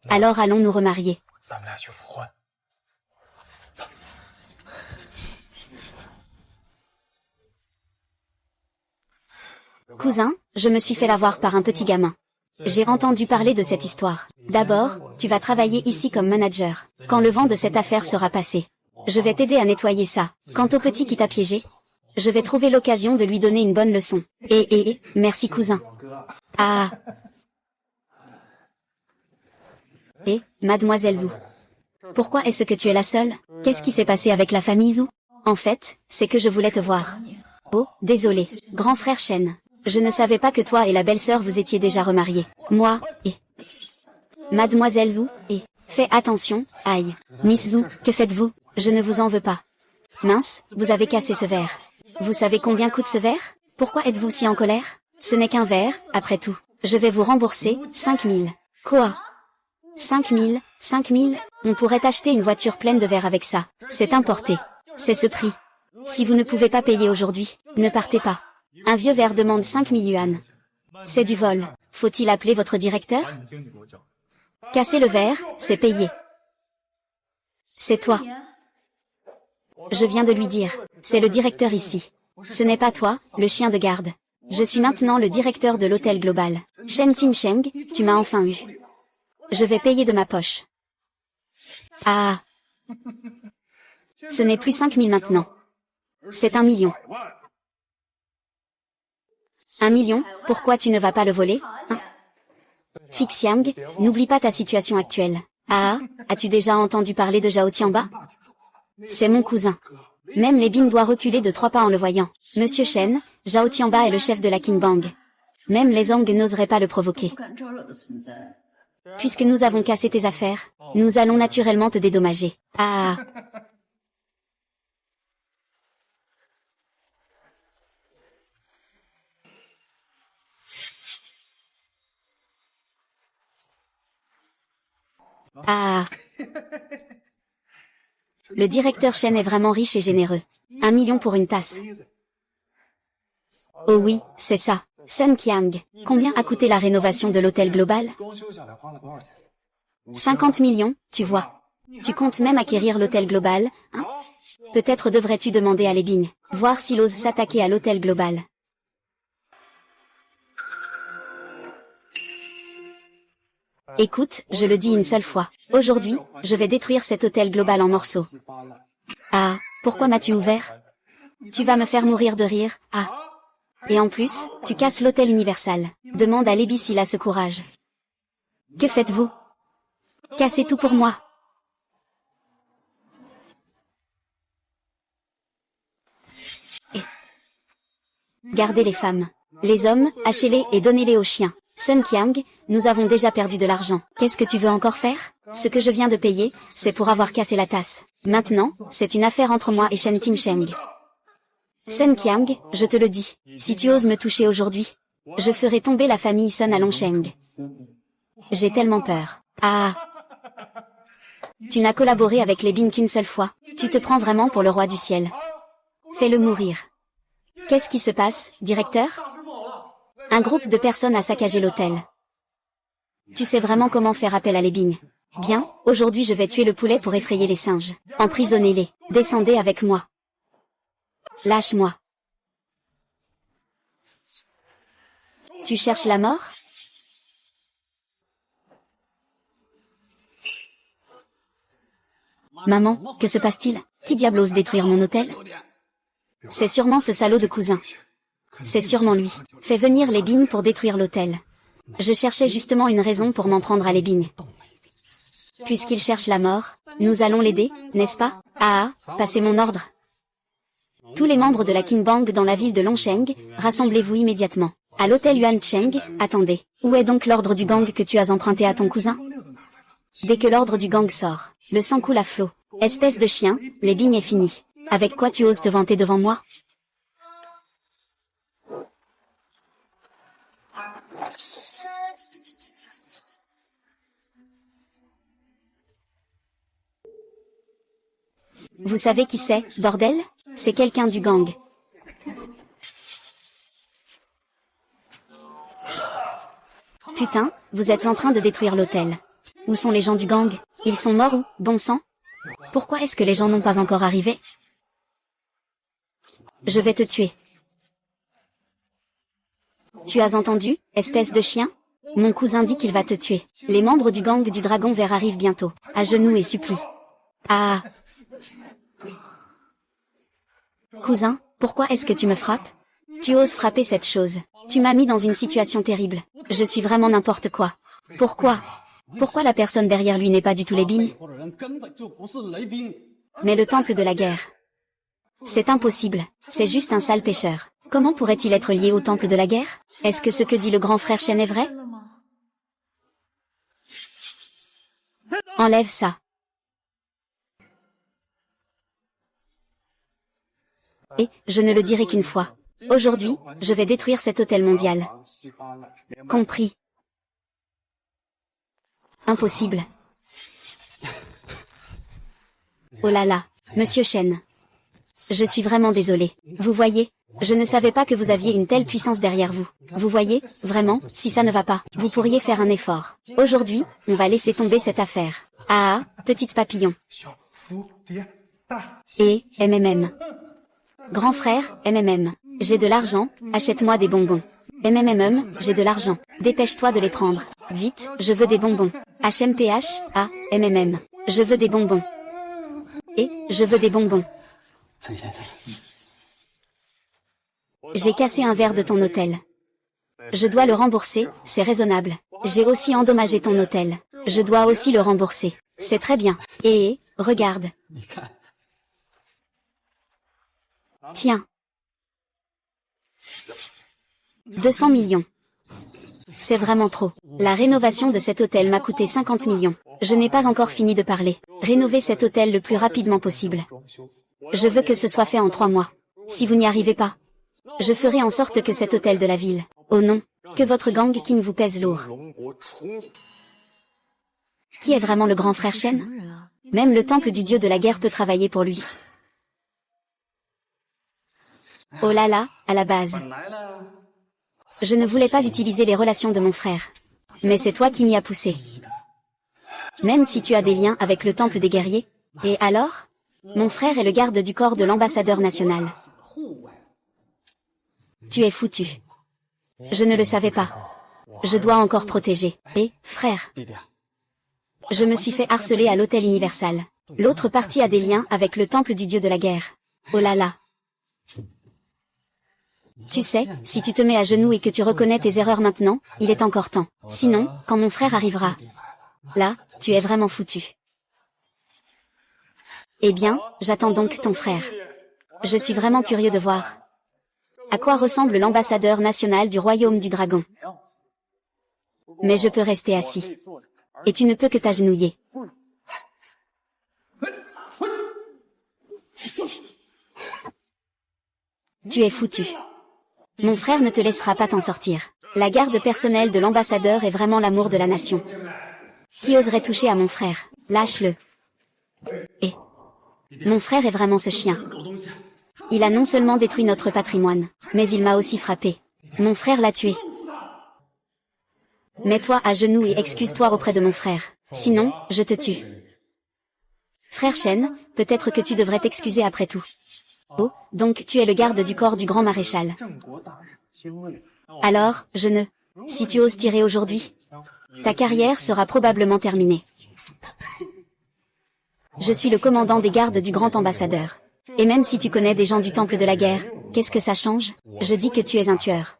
Alors allons nous remarier. Cousin, je me suis fait l'avoir par un petit gamin. J'ai entendu parler de cette histoire. D'abord, tu vas travailler ici comme manager. Quand le vent de cette affaire sera passé, je vais t'aider à nettoyer ça. Quant au petit qui t'a piégé, je vais trouver l'occasion de lui donner une bonne leçon. Merci cousin. Ah. Et, mademoiselle Zhou. Pourquoi est-ce que tu es la seule? Qu'est-ce qui s'est passé avec la famille Zhou? En fait, c'est que je voulais te voir. Oh, désolé, grand frère Shen. Je ne savais pas que toi et la belle-sœur vous étiez déjà remariés. Moi, et mademoiselle Zhou, et fais attention, aïe. Miss Zhou, que faites-vous? Je ne vous en veux pas. Mince, vous avez cassé ce verre. Vous savez combien coûte ce verre? Pourquoi êtes-vous si en colère? Ce n'est qu'un verre, après tout. Je vais vous rembourser 5000. Quoi? 5000, 5000, on pourrait acheter une voiture pleine de verre avec ça. C'est importé. C'est ce prix. Si vous ne pouvez pas payer aujourd'hui, ne partez pas. Un vieux verre demande 5000 yuan. C'est du vol. Faut-il appeler votre directeur? Casser le verre, c'est payé. C'est toi. Je viens de lui dire. C'est le directeur ici. Ce n'est pas toi, le chien de garde. Je suis maintenant le directeur de l'hôtel global. Shen Timsheng, tu m'as enfin eu. Je vais payer de ma poche. Ah. Ce n'est plus 5000 maintenant. C'est 1 million. 1 million, pourquoi tu ne vas pas le voler, hein? Fixiang, n'oublie pas ta situation actuelle. Ah, as-tu déjà entendu parler de Zhao Tianba? C'est mon cousin. Même les Bing doit reculer de 3 pas en le voyant. Monsieur Shen, Zhao Tianba est le chef de la Qingbang. Même les Zhang n'oseraient pas le provoquer. Puisque nous avons cassé tes affaires, nous allons naturellement te dédommager. Ah. Ah. Le directeur Shen est vraiment riche et généreux. 1 million pour une tasse. Oh oui, c'est ça. Sun Qiang, combien a coûté la rénovation de l'hôtel global? 50 millions, tu vois. Tu comptes même acquérir l'hôtel global, hein? Peut-être devrais-tu demander à Lebing, voir s'il ose s'attaquer à l'hôtel global. Écoute, je le dis une seule fois. Aujourd'hui, je vais détruire cet hôtel global en morceaux. Ah, pourquoi m'as-tu ouvert? Tu vas me faire mourir de rire, ah. Et en plus, tu casses l'hôtel Universal. Demande à Lebi s'il a ce courage. Que faites-vous? Cassez tout pour moi. Et gardez les femmes. Les hommes, hachez-les et donnez-les aux chiens. Sun Qiang, nous avons déjà perdu de l'argent. Qu'est-ce que tu veux encore faire? Ce que je viens de payer, c'est pour avoir cassé la tasse. Maintenant, c'est une affaire entre moi et Shen Timsheng. Sun Qiang, je te le dis, si tu oses me toucher aujourd'hui, je ferai tomber la famille Sun à Longsheng. J'ai tellement peur. Ah. Tu n'as collaboré avec les Bing qu'une seule fois. Tu te prends vraiment pour le roi du ciel. Fais-le mourir. Qu'est-ce qui se passe, directeur? Un groupe de personnes a saccagé l'hôtel. Tu sais vraiment comment faire appel à Lebing. Bien, aujourd'hui je vais tuer le poulet pour effrayer les singes. Emprisonnez-les. Descendez avec moi. Lâche-moi. Tu cherches la mort? Maman, que se passe-t-il? Qui diable ose détruire mon hôtel? C'est sûrement ce salaud de cousin. C'est sûrement lui. Fais venir les Bing pour détruire l'hôtel. Je cherchais justement une raison pour m'en prendre à les Bing. Puisqu'il cherche la mort, nous allons l'aider, n'est-ce pas? Ah, passez mon ordre. Tous les membres de la King Bang dans la ville de Longsheng, rassemblez-vous immédiatement. À l'hôtel Yuan Cheng, attendez. Où est donc l'ordre du gang que tu as emprunté à ton cousin? Dès que l'ordre du gang sort, le sang coule à flot. Espèce de chien, les Bing est fini. Avec quoi tu oses te vanter devant moi? Vous savez qui c'est, bordel? C'est quelqu'un du gang. Putain, vous êtes en train de détruire l'hôtel. Où sont les gens du gang? Ils sont morts ou, bon sang? Pourquoi est-ce que les gens n'ont pas encore arrivé? Je vais te tuer. Tu as entendu, espèce de chien? Mon cousin dit qu'il va te tuer. Les membres du gang du Dragon Vert arrivent bientôt. À genoux et supplie. Ah. Cousin, pourquoi est-ce que tu me frappes? Tu oses frapper cette chose. Tu m'as mis dans une situation terrible. Je suis vraiment n'importe quoi. Pourquoi? Pourquoi la personne derrière lui n'est pas du tout les Bing? Mais le temple de la guerre. C'est impossible. C'est juste un sale pêcheur. Comment pourrait-il être lié au temple de la guerre? Est-ce que ce que dit le grand frère Shen est vrai? Enlève ça. Et, je ne le dirai qu'une fois. Aujourd'hui, je vais détruire cet hôtel mondial. Compris. Impossible. Oh là là, Monsieur Shen. Je suis vraiment désolé. Vous voyez, je ne savais pas que vous aviez une telle puissance derrière vous. Vous voyez, vraiment, si ça ne va pas, vous pourriez faire un effort. Aujourd'hui, on va laisser tomber cette affaire. Ah, petite papillon. Et, MMM. Grand frère, MMM. J'ai de l'argent, achète-moi des bonbons. MMM, j'ai de l'argent. Dépêche-toi de les prendre. Vite, je veux des bonbons. HMPH, A, MMM. Je veux des bonbons. Et, je veux des bonbons. J'ai cassé un verre de ton hôtel. Je dois le rembourser, c'est raisonnable. J'ai aussi endommagé ton hôtel. Je dois aussi le rembourser. C'est très bien. Et, regarde. Tiens. 200 millions. C'est vraiment trop. La rénovation de cet hôtel m'a coûté 50 millions. Je n'ai pas encore fini de parler. Rénovez cet hôtel le plus rapidement possible. Je veux que ce soit fait en 3 mois. Si vous n'y arrivez pas, je ferai en sorte que cet hôtel de la ville, oh non, que votre gang King vous pèse lourd. Qui est vraiment le grand frère Shen? Même le temple du dieu de la guerre peut travailler pour lui. Oh là là, à la base. Je ne voulais pas utiliser les relations de mon frère. Mais c'est toi qui m'y as poussé. Même si tu as des liens avec le temple des guerriers. Et alors? Mon frère est le garde du corps de l'ambassadeur national. Tu es foutu. Je ne le savais pas. Je dois encore protéger. Et, frère. Je me suis fait harceler à l'hôtel Universal. L'autre partie a des liens avec le temple du dieu de la guerre. Oh là là. Tu sais, si tu te mets à genoux et que tu reconnais tes erreurs maintenant, il est encore temps. Sinon, quand mon frère arrivera, là, tu es vraiment foutu. Eh bien, j'attends donc ton frère. Je suis vraiment curieux de voir à quoi ressemble l'ambassadeur national du royaume du dragon. Mais je peux rester assis. Et tu ne peux que t'agenouiller. Tu es foutu. Mon frère ne te laissera pas t'en sortir. La garde personnelle de l'ambassadeur est vraiment l'amour de la nation. Qui oserait toucher à mon frère? Lâche-le. Et mon frère est vraiment ce chien. Il a non seulement détruit notre patrimoine, mais il m'a aussi frappé. Mon frère l'a tué. Mets-toi à genoux et excuse-toi auprès de mon frère. Sinon, je te tue. Frère Shen, peut-être que tu devrais t'excuser après tout. Oh, donc tu es le garde du corps du grand maréchal. Alors, je ne... Si tu oses tirer aujourd'hui, ta carrière sera probablement terminée. Je suis le commandant des gardes du grand ambassadeur. Et même si tu connais des gens du temple de la guerre, qu'est-ce que ça change? Je dis que tu es un tueur.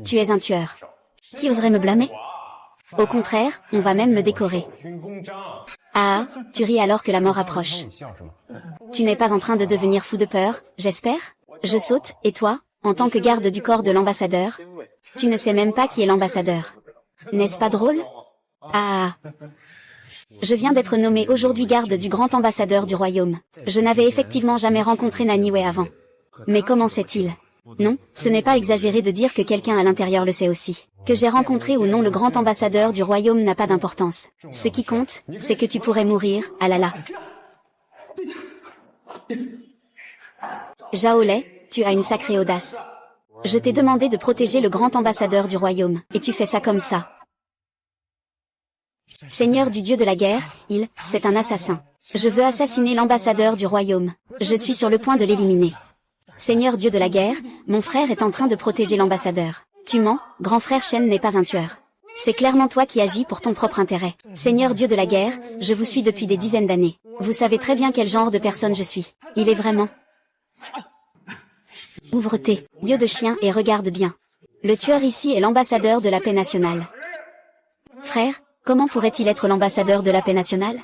Tu es un tueur. Qui oserait me blâmer? Au contraire, on va même me décorer. Ah, tu ris alors que la mort approche. Tu n'es pas en train de devenir fou de peur, j'espère? Je saute, et toi, en tant que garde du corps de l'ambassadeur? Tu ne sais même pas qui est l'ambassadeur. N'est-ce pas drôle? Ah. Je viens d'être nommé aujourd'hui garde du grand ambassadeur du royaume. Je n'avais effectivement jamais rencontré Naniwe avant. Mais comment sait-il? Non, ce n'est pas exagéré de dire que quelqu'un à l'intérieur le sait aussi. Que j'ai rencontré ou non le grand ambassadeur du royaume n'a pas d'importance. Ce qui compte, c'est que tu pourrais mourir, ah là là. Jaolai, tu as une sacrée audace. Je t'ai demandé de protéger le grand ambassadeur du royaume, et tu fais ça comme ça. Seigneur du dieu de la guerre, c'est un assassin. Je veux assassiner l'ambassadeur du royaume. Je suis sur le point de l'éliminer. Seigneur dieu de la guerre, mon frère est en train de protéger l'ambassadeur. Tu mens, grand frère Shen n'est pas un tueur. C'est clairement toi qui agis pour ton propre intérêt. Seigneur dieu de la guerre, je vous suis depuis des dizaines d'années. Vous savez très bien quel genre de personne je suis. Il est vraiment... Ouvre tes yeux de chien et regarde bien. Le tueur ici est l'ambassadeur de la paix nationale. Frère, comment pourrait-il être l'ambassadeur de la paix nationale?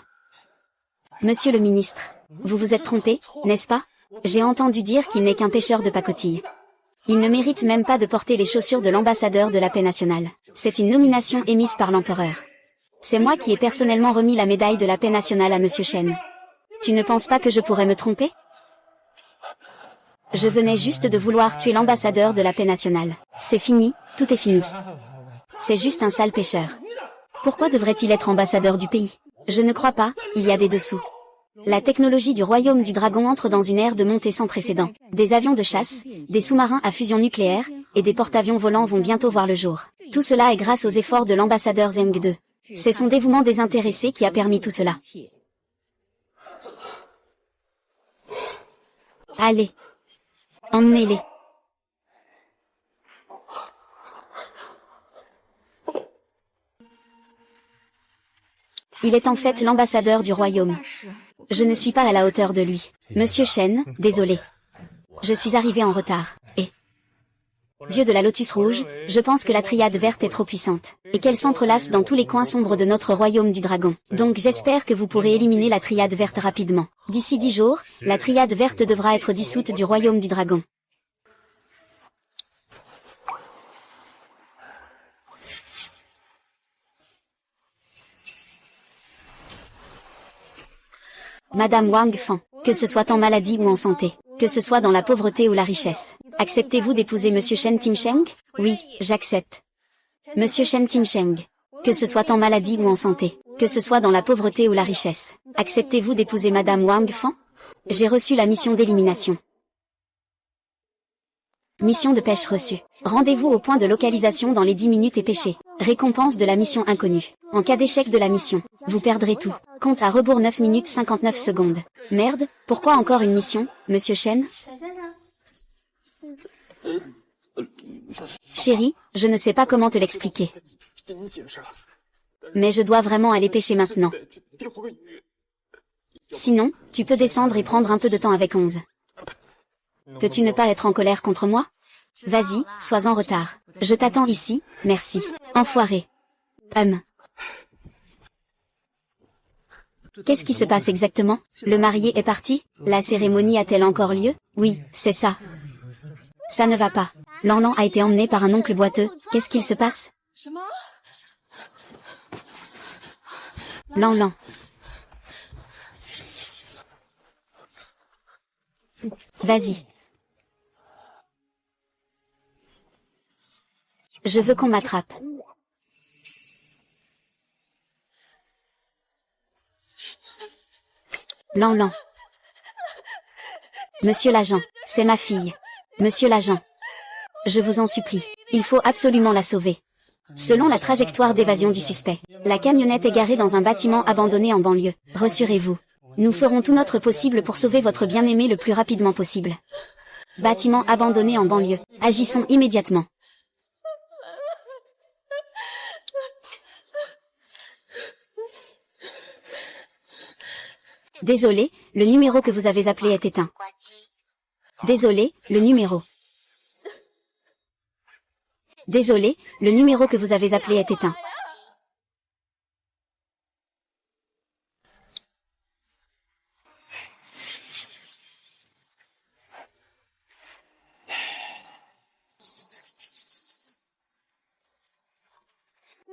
Monsieur le ministre, vous vous êtes trompé, n'est-ce pas? J'ai entendu dire qu'il n'est qu'un pêcheur de pacotille. Il ne mérite même pas de porter les chaussures de l'ambassadeur de la paix nationale. C'est une nomination émise par l'empereur. C'est moi qui ai personnellement remis la médaille de la paix nationale à Monsieur Shen. Tu ne penses pas que je pourrais me tromper? Je venais juste de vouloir tuer l'ambassadeur de la paix nationale. C'est fini, tout est fini. C'est juste un sale pêcheur. Pourquoi devrait-il être ambassadeur du pays? Je ne crois pas, il y a des dessous. La technologie du royaume du dragon entre dans une ère de montée sans précédent. Des avions de chasse, des sous-marins à fusion nucléaire, et des porte-avions volants vont bientôt voir le jour. Tout cela est grâce aux efforts de l'ambassadeur Zheng II. C'est son dévouement désintéressé qui a permis tout cela. Allez. Emmenez-les. Il est en fait l'ambassadeur du royaume. Je ne suis pas à la hauteur de lui. Monsieur Shen, désolé. Je suis arrivé en retard. Et... Dieu de la lotus rouge, je pense que la triade verte est trop puissante. Et qu'elle s'entrelace dans tous les coins sombres de notre royaume du dragon. Donc j'espère que vous pourrez éliminer la triade verte rapidement. D'ici 10 jours, la triade verte devra être dissoute du royaume du dragon. Madame Wang Fan, que ce soit en maladie ou en santé, que ce soit dans la pauvreté ou la richesse, acceptez-vous d'épouser Monsieur Shen Timsheng? Oui, j'accepte. Monsieur Shen Timsheng, que ce soit en maladie ou en santé, que ce soit dans la pauvreté ou la richesse, acceptez-vous d'épouser Madame Wang Fan? J'ai reçu la mission d'élimination. Mission de pêche reçue. Rendez-vous au point de localisation dans les 10 minutes et pêchez. Récompense de la mission inconnue. En cas d'échec de la mission, vous perdrez tout. Compte à rebours 9 minutes 59 secondes. Merde, pourquoi encore une mission, Monsieur Shen? Chérie, je ne sais pas comment te l'expliquer. Mais je dois vraiment aller pêcher maintenant. Sinon, tu peux descendre et prendre un peu de temps avec 11. Peux-tu ne pas être en colère contre moi? Vas-y, sois en retard. Je t'attends ici, merci. Enfoiré. Qu'est-ce qui se passe exactement? Le marié est parti? La cérémonie a-t-elle encore lieu? Oui, c'est ça. Ça ne va pas. Lanlan a été emmené par un oncle boiteux. Qu'est-ce qu'il se passe? Lanlan. Vas-y. Je veux qu'on m'attrape. Lanlan. Monsieur l'agent, c'est ma fille. Monsieur l'agent. Je vous en supplie, il faut absolument la sauver. Selon la trajectoire d'évasion du suspect, la camionnette est garée dans un bâtiment abandonné en banlieue. Rassurez-vous. Nous ferons tout notre possible pour sauver votre bien-aimé le plus rapidement possible. Bâtiment abandonné en banlieue. Agissons immédiatement. Désolé, le numéro que vous avez appelé est éteint. Désolé, le numéro. Désolé, le numéro que vous avez appelé est éteint.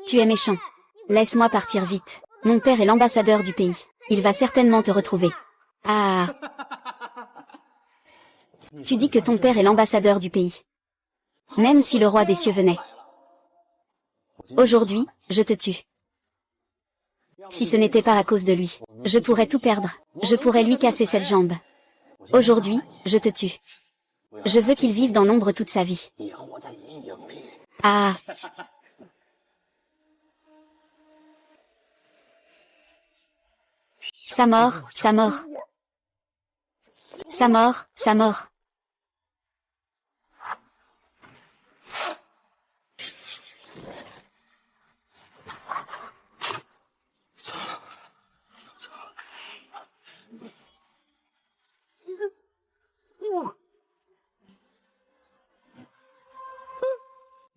Tu es méchant. Laisse-moi partir vite. Mon père est l'ambassadeur du pays. Il va certainement te retrouver. Ah. Tu dis que ton père est l'ambassadeur du pays. Même si le roi des cieux venait. Aujourd'hui, je te tue. Si ce n'était pas à cause de lui, je pourrais tout perdre. Je pourrais lui casser cette jambe. Aujourd'hui, je te tue. Je veux qu'il vive dans l'ombre toute sa vie. Ah. Sa mort, sa mort. Sa mort, sa mort.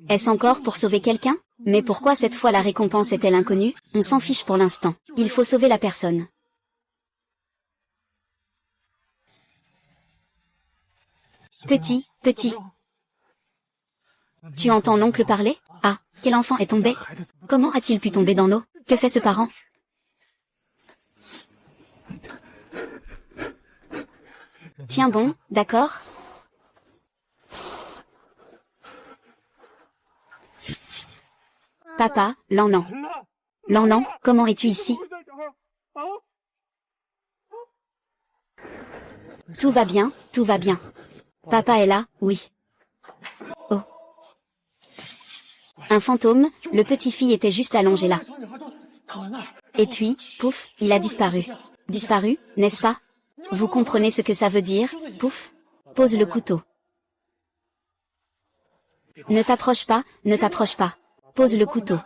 Est-ce encore pour sauver quelqu'un? Mais pourquoi cette fois la récompense est-elle inconnue? On s'en fiche pour l'instant. Il faut sauver la personne. Petit, petit. Tu entends l'oncle parler? Ah, quel enfant est tombé? Comment a-t-il pu tomber dans l'eau? Que fait ce parent? Tiens bon, d'accord. Papa, Lanlan. Lanlan, comment es-tu ici? Tout va bien, tout va bien. Papa est là, oui. Oh. Un fantôme, le petit-fille était juste allongé là. Et puis, pouf, il a disparu. Disparu, n'est-ce pas? Vous comprenez ce que ça veut dire, pouf? Pose le couteau. Ne t'approche pas, ne t'approche pas. Pose le couteau.